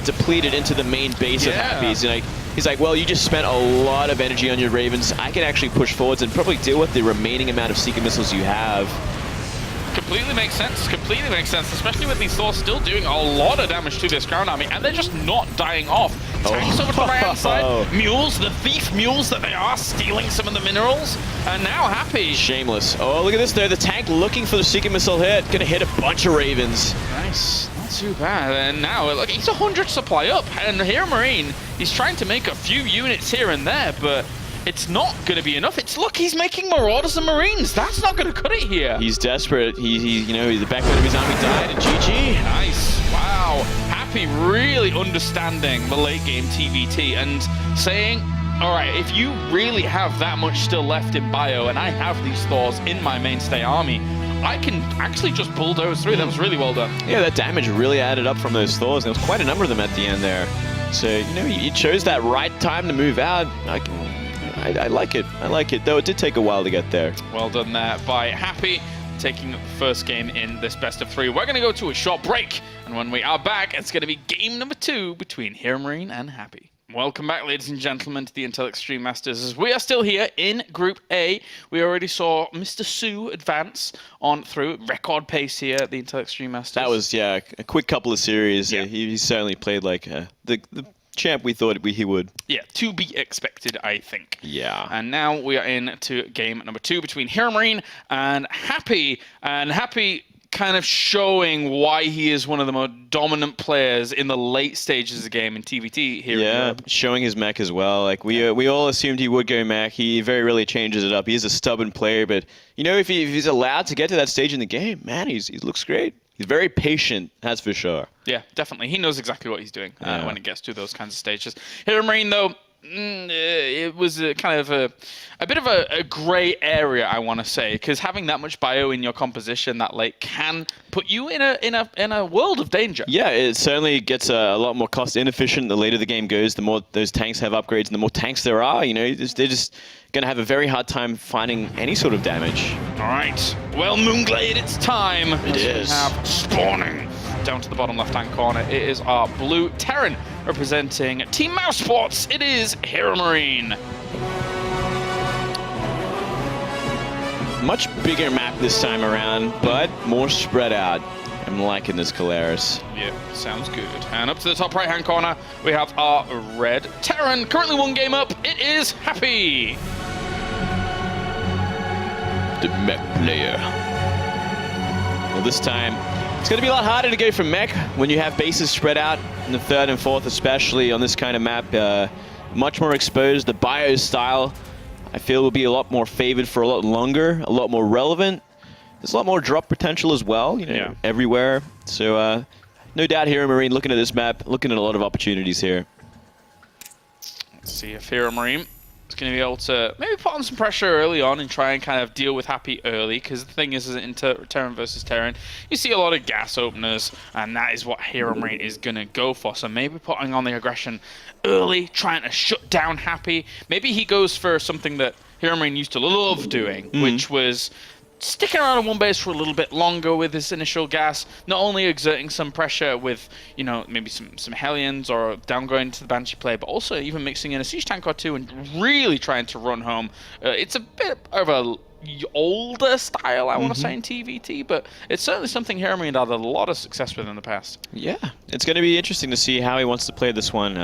depleted into the main base of Happy's. He's like, well, you just spent a lot of energy on your Ravens. I can actually push forwards and probably deal with the remaining amount of Seeker missiles you have. Completely makes sense, especially with these Thors still doing a lot of damage to this ground army, and they're just not dying off. Tanks over to the right-hand side, mules, the thief mules that they are, stealing some of the minerals, and now Happy. Shameless. Oh, look at this there, the tank looking for the Seeker missile hit, gonna hit a bunch of Ravens. Nice. Not too bad. And now, look, he's 100 supply up, and Heromarine, he's trying to make a few units here and there, but it's not going to be enough. Look, he's making Marauders and Marines. That's not going to cut it here. He's desperate. You know, the backbone of his army died, and GG. Nice. Wow. Happy really understanding the late game TvT and saying, all right, if you really have that much still left in bio, and I have these Thors in my mainstay army, I can actually just bulldoze through. That was really well done. Yeah, that damage really added up from those Thors. There was quite a number of them at the end there. So, you know, he chose that right time to move out. I like it. I like it, though it did take a while to get there. Well done there by Happy, taking the first game in this best of 3. We're going to go to a short break, and when we are back, it's going to be game number 2 between Heromarine and Happy. Welcome back, ladies and gentlemen, to the Intel Extreme Masters. As we are still here in Group A, we already saw Mr. Sue advance on through record pace here at the Intel Extreme Masters. That was, yeah, a quick couple of series. Yeah. He certainly played like the champ we thought he would. Yeah, to be expected, I think. Yeah. And now we are into game number 2 between Heromarine and Happy. And Happy kind of showing why he is one of the more dominant players in the late stages of the game in TvT here in Europe. Showing his mech as well. Like we all assumed he would go mech. He very rarely changes it up. He is a stubborn player, but you know, if he's allowed to get to that stage in the game, man, he looks great. He's very patient, that's for sure. Yeah, definitely. He knows exactly what he's doing when it gets to those kinds of stages. Heromarine, though, it was a kind of a bit of a grey area, I want to say, because having that much bio in your composition that late can put you in a world of danger. Yeah, it certainly gets a lot more cost inefficient the later the game goes. The more those tanks have upgrades and the more tanks there are, you know, they're just going to have a very hard time finding any sort of damage. All right, well, Moonglade, it's time. It is. We have spawning down to the bottom left-hand corner. It is our blue Terran representing Team Mouse Sports. It is Heromarine. Much bigger map this time around, but more spread out. I'm liking this Calaris. Yeah, sounds good. And up to the top right-hand corner, we have our red Terran. Currently 1 game up. It is Happy. The mech player. Well, this time, it's going to be a lot harder to go from mech when you have bases spread out in the 3rd and 4th, especially on this kind of map. Much more exposed. The bio style, I feel, will be a lot more favored for a lot longer, a lot more relevant. There's a lot more drop potential as well, you know, everywhere. So, no doubt Heromarine looking at this map, looking at a lot of opportunities here. Let's see if Heromarine is going to be able to maybe put on some pressure early on and try and kind of deal with Happy early, because the thing is in Terran versus Terran, you see a lot of gas openers, and that is what Heromarine is going to go for. So maybe putting on the aggression early, trying to shut down Happy. Maybe he goes for something that Heromarine used to love doing, which was sticking around on one base for a little bit longer with his initial gas, not only exerting some pressure with, you know, maybe some Hellions or downgoing to the Banshee play, but also even mixing in a siege tank or two and really trying to run home. It's a bit of a older style, I want to say, in TvT, but it's certainly something Heromarine had a lot of success with in the past. Yeah, it's going to be interesting to see how he wants to play this one.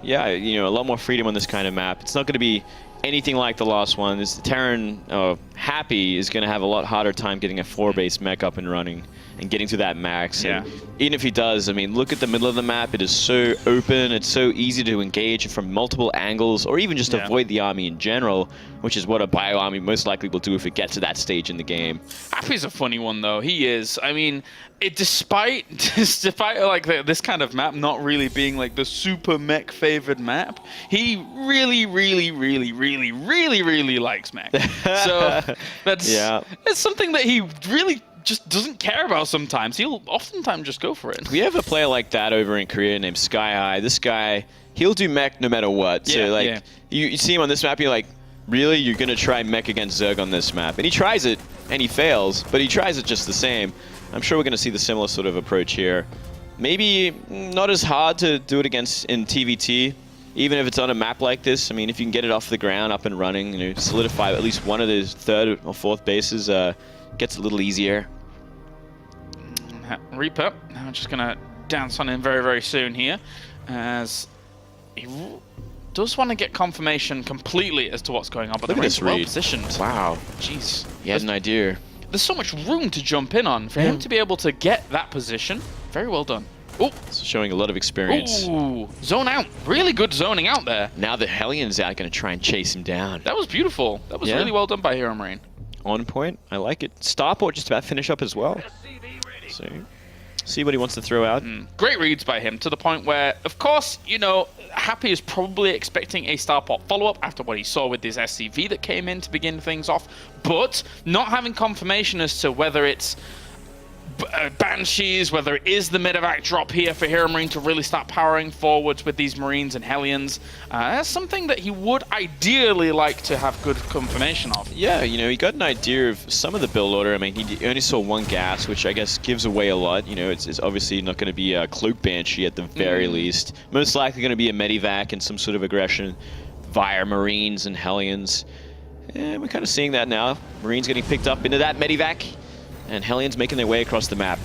Yeah, you know, a lot more freedom on this kind of map. It's not going to be anything like the last one. This Terran, Happy is going to have a lot harder time getting a 4-base mech up and running and getting to that max. Yeah. And even if he does, I mean, look at the middle of the map. It is so open. It's so easy to engage from multiple angles, or even just avoid the army in general, which is what a bio army most likely will do if it gets to that stage in the game. Happy's a funny one, though. He is. I mean, despite like this kind of map not really being like the super mech favored map, he really likes mech. So that's something that he really just doesn't care about sometimes. He'll oftentimes just go for it. We have a player like that over in Korea named Sky High. This guy, he'll do mech no matter what. Yeah, so like you see him on this map, you're like, really? You're going to try mech against Zerg on this map? And he tries it, and he fails, but he tries it just the same. I'm sure we're going to see the similar sort of approach here. Maybe not as hard to do it against in TvT, even if it's on a map like this. I mean, if you can get it off the ground, up and running, you know, solidify at least one of those 3rd or 4th bases, gets a little easier. Reaper, I'm just going to dance on him very soon here, as he does want to get confirmation completely as to what's going on, but Look at this well read. Positioned. Wow. Jeez. He had an idea. There's so much room to jump in on. For him to be able to get that position, very well done. Oh, showing a lot of experience. Ooh, zone out. Really good zoning out there. Now the Hellions out going to try and chase him down. That was beautiful. That was really well done by Heromarine. On point. I like it. Starport just about finish up as well. So, see what he wants to throw out. Great reads by him, to the point where, of course, you know, Happy is probably expecting a Starport follow-up after what he saw with this SCV that came in to begin things off, but not having confirmation as to whether it's Banshees, whether it is the medevac drop here for Heromarine to really start powering forwards with these Marines and Hellions. That's something that he would ideally like to have good confirmation of. Yeah, you know, he got an idea of some of the build order. I mean, he only saw 1 gas, which I guess gives away a lot. You know, it's obviously not going to be a Cloak Banshee at the very least. Most likely going to be a medevac and some sort of aggression via Marines and Hellions. And we're kind of seeing that now. Marines getting picked up into that medevac, and Hellions making their way across the map.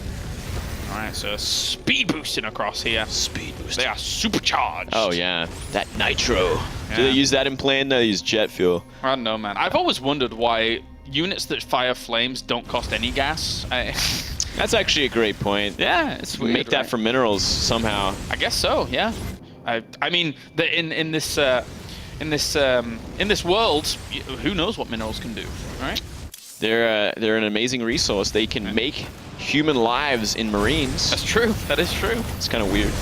All right, so speed boosting across here. Speed boosting. They are supercharged. Oh, yeah. That nitro. Yeah. Do they use that in play? No, they use jet fuel. I don't know, man. I've always wondered why units that fire flames don't cost any gas. That's actually a great point. Yeah, it's weird. Make that from minerals somehow. I guess so. Yeah. I mean, in this world, who knows what minerals can do, right? They're an amazing resource. They can make human lives in Marines. That's true. That is true. It's kind of weird.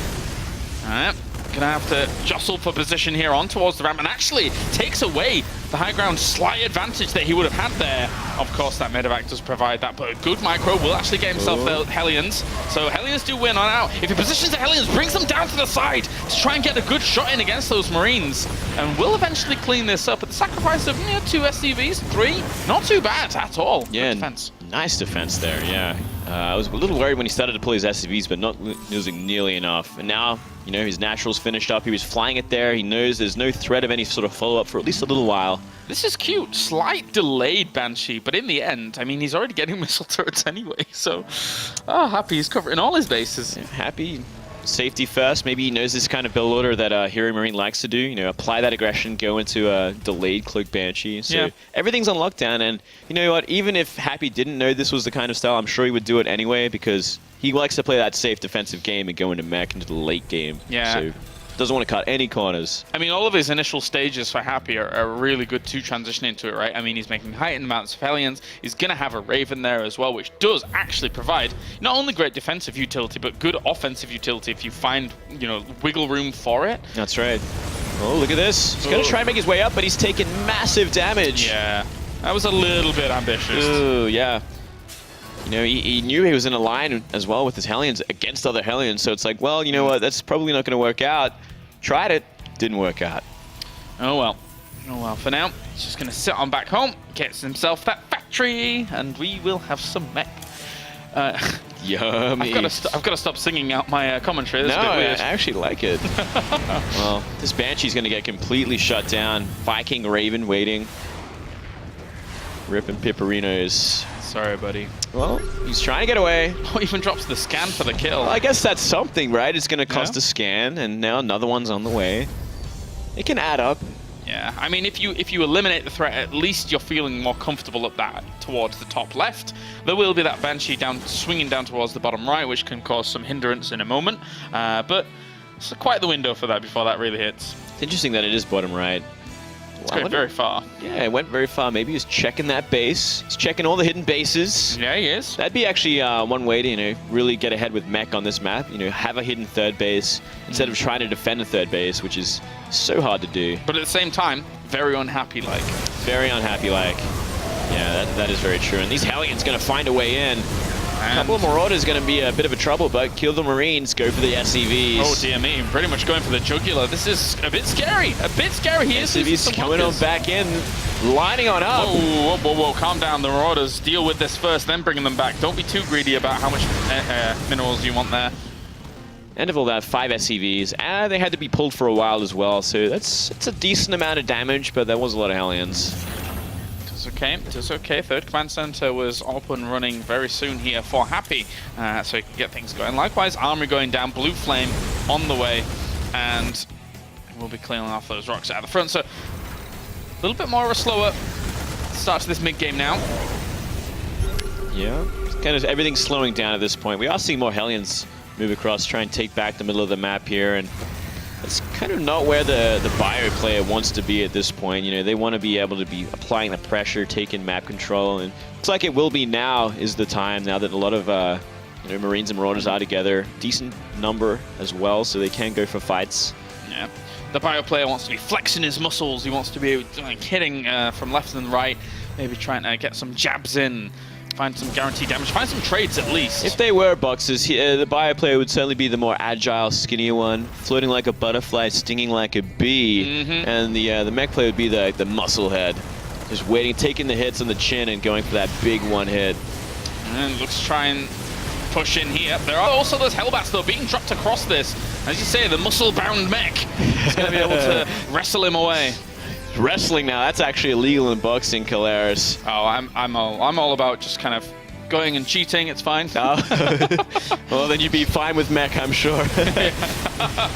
All right. Gonna have to jostle for position here on towards the ramp, and actually takes away the high ground slight advantage that he would have had there. Of course, that medevac does provide that, but a good micro will actually get himself the Hellions. So Hellions do win on out. If he positions the Hellions, brings them down to the side to try and get a good shot in against those Marines, and will eventually clean this up at the sacrifice of 2 SCVs, 3. Not too bad at all. Yeah, good defense. Nice defense there, yeah. I was a little worried when he started to pull his SCVs, but not using nearly enough. And now, you know, his naturals finished up. He was flying it there. He knows there's no threat of any sort of follow-up for at least a little while. This is cute. Slight delayed Banshee, but in the end, I mean, he's already getting missile turrets anyway, so... Happy he's covering all his bases. Yeah, Happy, safety first. Maybe he knows this kind of build order that Heromarine likes to do. You know, apply that aggression, go into a delayed Cloak Banshee. So everything's on lockdown, and you know what? Even if Happy didn't know this was the kind of style, I'm sure he would do it anyway, because he likes to play that safe defensive game and go into mech into the late game. Yeah. So doesn't want to cut any corners. I mean, all of his initial stages for Happy are really good to transition into it, right? I mean, he's making heightened amounts of Hellions. He's going to have a Raven there as well, which does actually provide not only great defensive utility, but good offensive utility if you find, you know, wiggle room for it. That's right. Oh, look at this. He's going to try and make his way up, but he's taking massive damage. Yeah, that was a little bit ambitious. Ooh, yeah. You know, he knew he was in a line as well with his Hellions against other Hellions, so it's like, well, you know what, that's probably not going to work out. Tried it, didn't work out. Oh well. Oh well, for now, he's just going to sit on back home, gets himself that factory, and we will have some mech. Yummy. I've got to stop singing out my commentary. That's no, a bit weird. I actually like it. Well, this Banshee's going to get completely shut down. Viking Raven waiting. Ripping Pipperinos. Sorry, buddy. Well, he's trying to get away. Oh, even drops the scan for the kill. Well, I guess that's something, right? It's going to cost a scan, and now another one's on the way. It can add up. Yeah, I mean, if you eliminate the threat, at least you're feeling more comfortable up that towards the top left. There will be that Banshee swinging down towards the bottom right, which can cause some hindrance in a moment. But it's quite the window for that before that really hits. It's interesting that it is bottom right. It's going very far. Yeah, it went very far. Maybe he's checking that base. He's checking all the hidden bases. Yeah, he is. That'd be actually one way to, really get ahead with mech on this map. Have a hidden third base instead of trying to defend a third base, which is so hard to do. But at the same time, very unhappy-like. Very unhappy-like. Yeah, that is very true. And these Hellions going to find a way in. A couple of Marauders going to be a bit of a trouble, but kill the Marines, go for the SCVs. Oh, dear me. Pretty much going for the jugular. This is a bit scary. A bit scary. He is SCVs coming on back in, lining on up. Whoa, whoa, whoa. Calm down. The Marauders. Deal with this first, then bringing them back. Don't be too greedy about how much minerals you want there. End of all that, 5 SCVs. They had to be pulled for a while as well, so it's a decent amount of damage, but there was a lot of Hellions. It's okay. Third command center was up and running very soon here for Happy, so he can get things going. Likewise, armory going down, blue flame on the way, and we'll be clearing off those rocks out the front. So a little bit more of a slower start to this mid game now. Yeah, it's kind of everything's slowing down at this point. We are seeing more Hellions move across, try and take back the middle of the map here, and it's kind of not where the bio player wants to be at this point. They want to be able to be applying the pressure, taking map control, and looks like it will be now is the time, now that a lot of Marines and Marauders are together. Decent number as well, so they can go for fights. Yeah, the bio player wants to be flexing his muscles. He wants to be hitting from left and right, maybe trying to get some jabs in. Find some guaranteed damage, find some trades at least. If they were boxers, the bio player would certainly be the more agile, skinnier one, floating like a butterfly, stinging like a bee. And the mech player would be the muscle head, just waiting, taking the hits on the chin and going for that big one hit. And looks to try and push in here. There are also those Hellbats though being dropped across this. As you say, the muscle-bound mech is going to be able to wrestle him away. Wrestling now, that's actually illegal in boxing, Kalaris. Oh, I'm all about just kind of going and cheating. It's fine. Oh. Well, then you'd be fine with mech, I'm sure.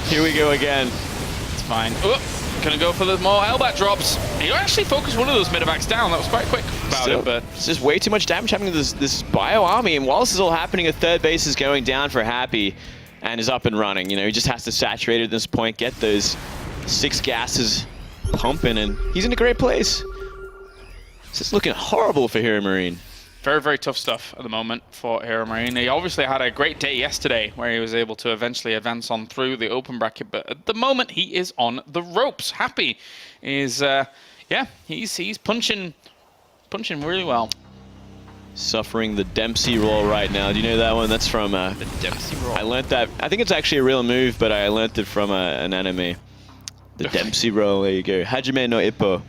Here we go again. It's fine. Oh, gonna go for the more Hellbat drops. You actually focused one of those medevacs down. That was quite quick about it, but it's just way too much damage happening to this bio army. And while this is all happening, a third base is going down for Happy and is up and running. He just has to saturate at this point, get those 6 gases pumping, and he's in a great place. This is looking horrible for Heromarine. Very, very tough stuff at the moment for Heromarine. He obviously had a great day yesterday where he was able to eventually advance on through the open bracket, but at the moment he is on the ropes. Happy is, yeah, he's punching really well. Suffering the Dempsey roll right now. Do you know that one? That's from the Dempsey roll. I learned that. I think it's actually a real move, but I learned it from an anime. The Dempsey roll, there you go. Hajime no Ippo.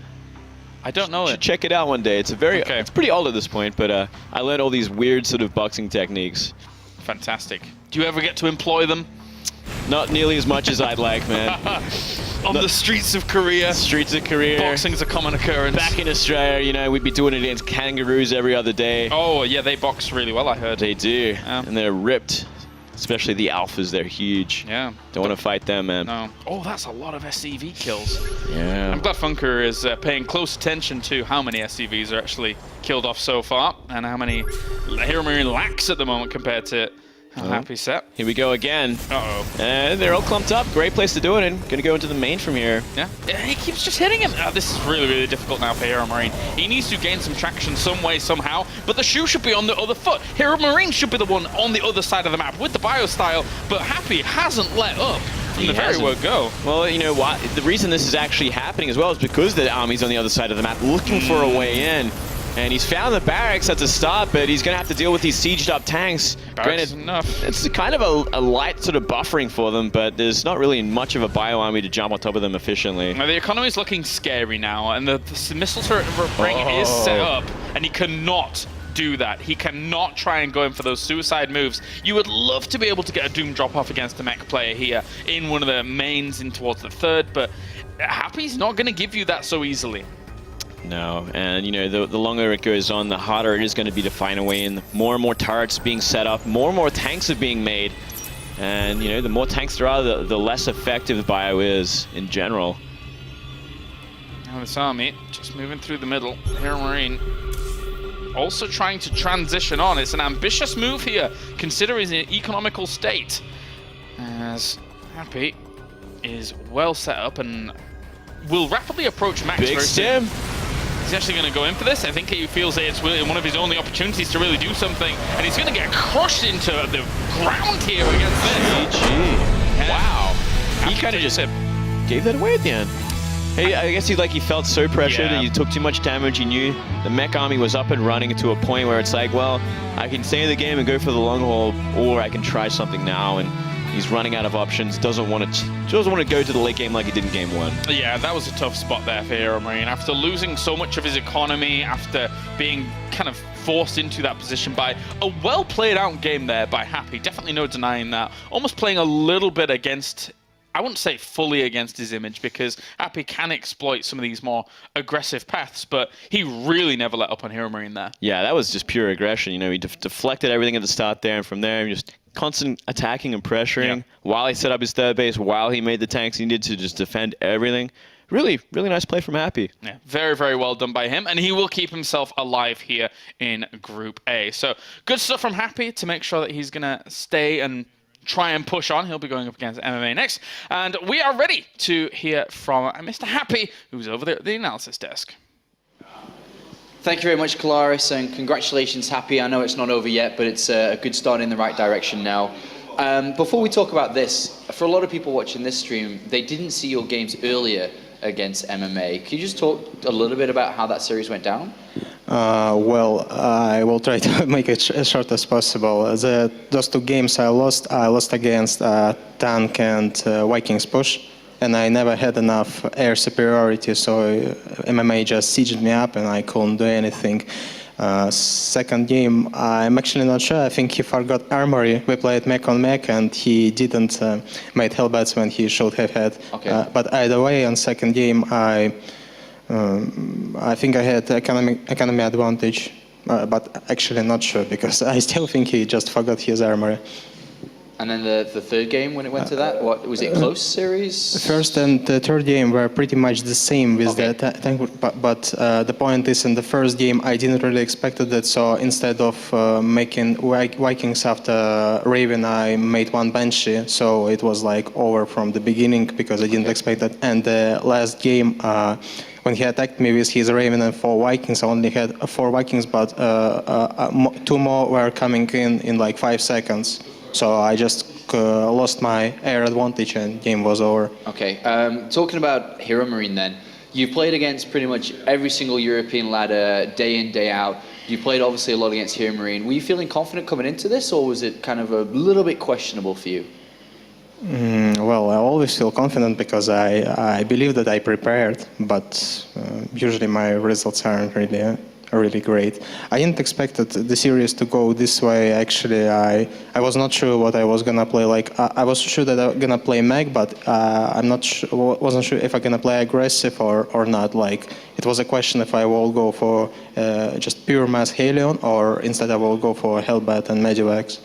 I don't know it. Check it out one day. It's it's pretty old at this point, but I learned all these weird sort of boxing techniques. Fantastic. Do you ever get to employ them? Not nearly as much as I'd like, man. On the streets of Korea. Streets of Korea. Boxing's a common occurrence. Back in Australia, we'd be doing it against kangaroos every other day. Oh, yeah, they box really well, I heard. They do. And they're ripped. Especially the alphas, they're huge. Yeah. Don't want to fight them, man. No. Oh, that's a lot of SCV kills. Yeah. I'm glad Funker is paying close attention to how many SCVs are actually killed off so far, and how many Heromarine lacks at the moment compared to Happy set. Here we go again. Uh-oh. And they're all clumped up. Great place to do it in. Gonna go into the main from here. Yeah. He keeps just hitting him. Oh, this is really, really difficult now for Heromarine. He needs to gain some traction some way, somehow, but the shoe should be on the other foot. Heromarine should be the one on the other side of the map with the bio style, but Happy hasn't let up from the very word go. Well, you know what? The reason this is actually happening as well is because the army's on the other side of the map looking for a way in. And he's found the barracks at the start, but he's going to have to deal with these sieged up tanks. Granted, enough. It's kind of a light sort of buffering for them, but there's not really much of a bio army to jump on top of them efficiently. Now, the economy's looking scary now, and the missile turret ring is set up, and he cannot do that. He cannot try and go in for those suicide moves. You would love to be able to get a Doom drop off against a mech player here in one of the mains in towards the third, but Happy's not going to give you that so easily. No, and you know, the longer it goes on, the harder it is going to be to find a way in. More and more turrets being set up, more and more tanks are being made. And you know, the more tanks there are, the less effective the bio is in general. this army, just moving through the middle. Heromarine also trying to transition on. It's an ambitious move here, considering his economical state. As Happy is well set up and will rapidly approach Max. Big stem. He's actually going to go in for this. I think he feels that it's really one of his only opportunities to really do something, and he's going to get crushed into the ground here against this. GG. Wow. He kind of just gave that away at the end. Hey, I guess he felt so pressured that he took too much damage. He knew the mech army was up and running to a point where it's like, well, I can stay in the game and go for the long haul, or I can try something now. And he's running out of options. Doesn't want to go to the late game like he did in game 1. Yeah, that was a tough spot there for Heromarine. After losing so much of his economy, after being kind of forced into that position by a well played out game there by Happy. Definitely no denying that. Almost playing a little bit against, I wouldn't say fully against his image, because Happy can exploit some of these more aggressive paths, but he really never let up on Heromarine there. Yeah, that was just pure aggression. You know, he deflected everything at the start there, and from there, just constant attacking and pressuring while he set up his third base, while he made the tanks he needed to just defend everything. Really, really nice play from Happy. Yeah, very, very well done by him, and he will keep himself alive here in Group A. So good stuff from Happy to make sure that he's going to stay and try and push on. He'll be going up against MMA next. And we are ready to hear from Mr. Happy, who's over there at the analysis desk. Thank you very much, Kalaris, and congratulations, Happy. I know it's not over yet, but it's a good start in the right direction now. Before we talk about this, for a lot of people watching this stream, they didn't see your games earlier against MMA. Can you just talk a little bit about how that series went down? Well, I will try to make it as short as possible. Those 2 games I lost against Tank and Vikings Push, and I never had enough air superiority, so MMA just sieged me up and I couldn't do anything. Second game, I'm actually not sure. I think he forgot armory. We played mech on mech, and he didn't make hellbats when he should have had. Okay. But either way, on second game, I think I had economy advantage, but actually not sure, because I still think he just forgot his armory. And then the third game, when it went to that, what was it? Close series? The first and the third game were pretty much the same with the tank, but the point is, in the first game I didn't really expect that. So instead of making Vikings after Raven, I made one Banshee. So it was like over from the beginning, because I didn't expect that. And the last game, when he attacked me with his Raven and 4 Vikings, I only had 4 Vikings, but 2 more were coming in like 5 seconds. So I just lost my air advantage and game was over. Okay, talking about Heromarine then, you played against pretty much every single European ladder, day in, day out. You played obviously a lot against Heromarine. Were you feeling confident coming into this, or was it kind of a little bit questionable for you? Well, I always feel confident because I believe that I prepared, but usually my results aren't really great. I didn't expect the series to go this way. Actually, I was not sure what I was gonna play. Like I was sure that I was gonna play mech, but wasn't sure if I'm gonna play aggressive or not. Like it was a question if I will go for just pure mass Helion, or instead I will go for Hellbat and Medivacs.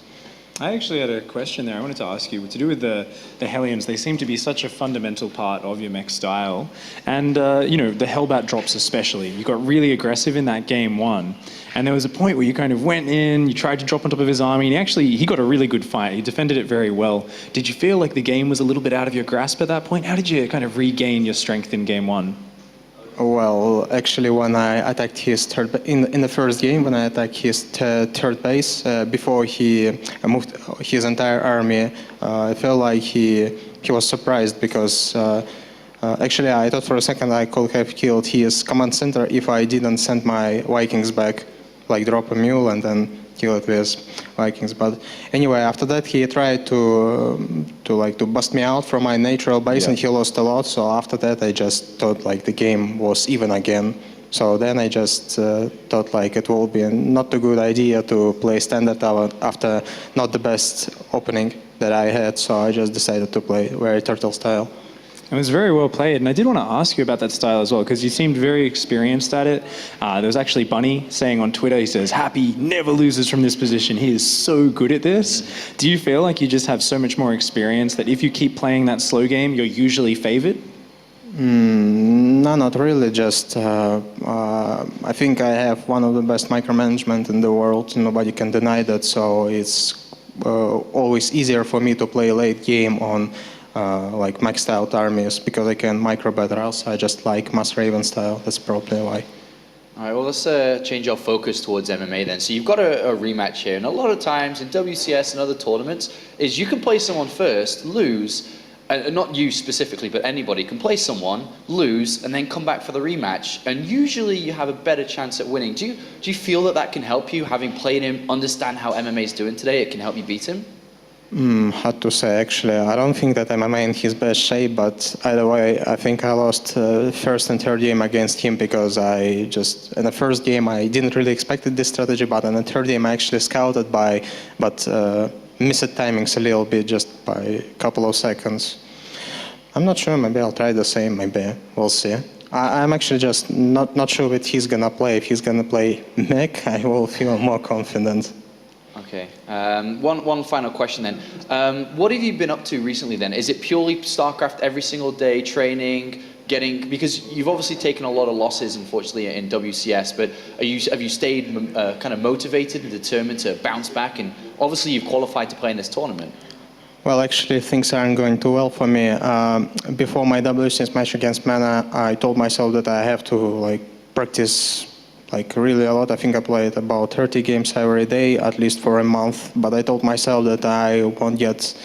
I actually had a question there I wanted to ask you. To do with the Hellions, they seem to be such a fundamental part of your mech style. And, you know, the Hellbat drops especially. You got really aggressive in that game 1. And there was a point where you kind of went in, you tried to drop on top of his army, and he got a really good fight. He defended it very well. Did you feel like the game was a little bit out of your grasp at that point? How did you kind of regain your strength in game 1? Well, actually, when I attacked his in the first game, when I attacked his third base, before he moved his entire army, I felt like he was surprised, because actually I thought for a second I could have killed his command center if I didn't send my Vikings back, like drop a mule and then kill it with Vikings. But anyway, after that he tried to bust me out from my natural base, and he lost a lot. So after that I just thought like the game was even again. So then I just thought like it will be not a good idea to play standard tower after not the best opening that I had. So I just decided to play very turtle style. It was very well played, and I did want to ask you about that style as well, because you seemed very experienced at it. There was actually Bunny saying on Twitter, he says, Happy never loses from this position. He is so good at this. Do you feel like you just have so much more experience that if you keep playing that slow game, you're usually favored? No, not really. Just I think I have one of the best micromanagement in the world. Nobody can deny that. So it's always easier for me to play late game on like maxed out armies because I can micro better. Else I just like Mass Raven style. That's probably why. All right, well, let's change our focus towards MMA then. So you've got a rematch here, and a lot of times in WCS and other tournaments is you can play someone first, lose, not you specifically, but anybody can play someone, lose, and then come back for the rematch. And usually you have a better chance at winning. Do you feel that can help you, having played him, understand how MMA is doing today? It can help you beat him? Hard to say, actually. I don't think that I'm in his best shape, but either way, I think I lost first and third game against him because in the first game, I didn't really expect this strategy, but in the third game, I actually scouted but missed timings a little bit, just by a couple of seconds. I'm not sure, maybe I'll try the same, maybe, we'll see. I'm actually just not sure what he's gonna play. If he's gonna play mech, I will feel more confident. Okay. One final question then. What have you been up to recently then? Is it purely StarCraft every single day, training, because you've obviously taken a lot of losses, unfortunately, in WCS, but have you stayed kind of motivated and determined to bounce back? And obviously you've qualified to play in this tournament. Well, actually, things aren't going too well for me. Before my WCS match against Mana, I told myself that I have to practice really a lot. I think I played about 30 games every day, at least for a month. But I told myself that I won't get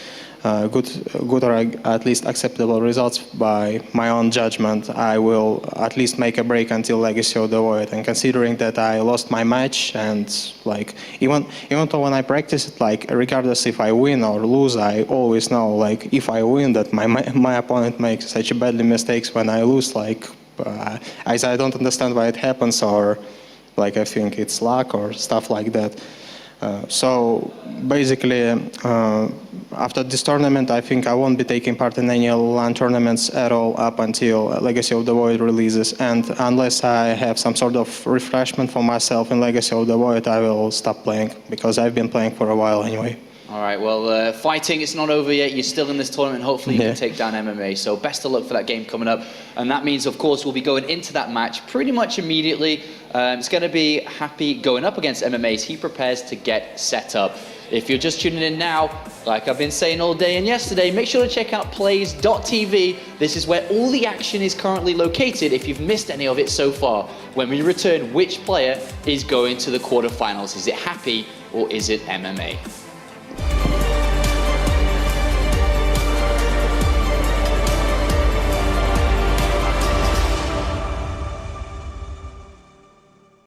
good or at least acceptable results by my own judgment. I will at least make a break until Legacy of the Void. And considering that I lost my match, and even though when I practice it, regardless if I win or lose, I always know if I win that my opponent makes such badly mistakes when I lose. I don't understand why it happens, or I think it's luck or stuff like that. So basically, after this tournament, I think I won't be taking part in any LAN tournaments at all up until Legacy of the Void releases. And unless I have some sort of refreshment for myself in Legacy of the Void, I will stop playing, because I've been playing for a while anyway. All right, well, fighting, it's not over yet. You're still in this tournament. Hopefully you can take down MMA. So best of luck for that game coming up. And that means, of course, we'll be going into that match pretty much immediately. It's going to be Happy going up against MMA as he prepares to get set up. If you're just tuning in now, like I've been saying all day and yesterday, make sure to check out plays.tv. This is where all the action is currently located if you've missed any of it so far. When we return, which player is going to the quarterfinals? Is it Happy or is it MMA?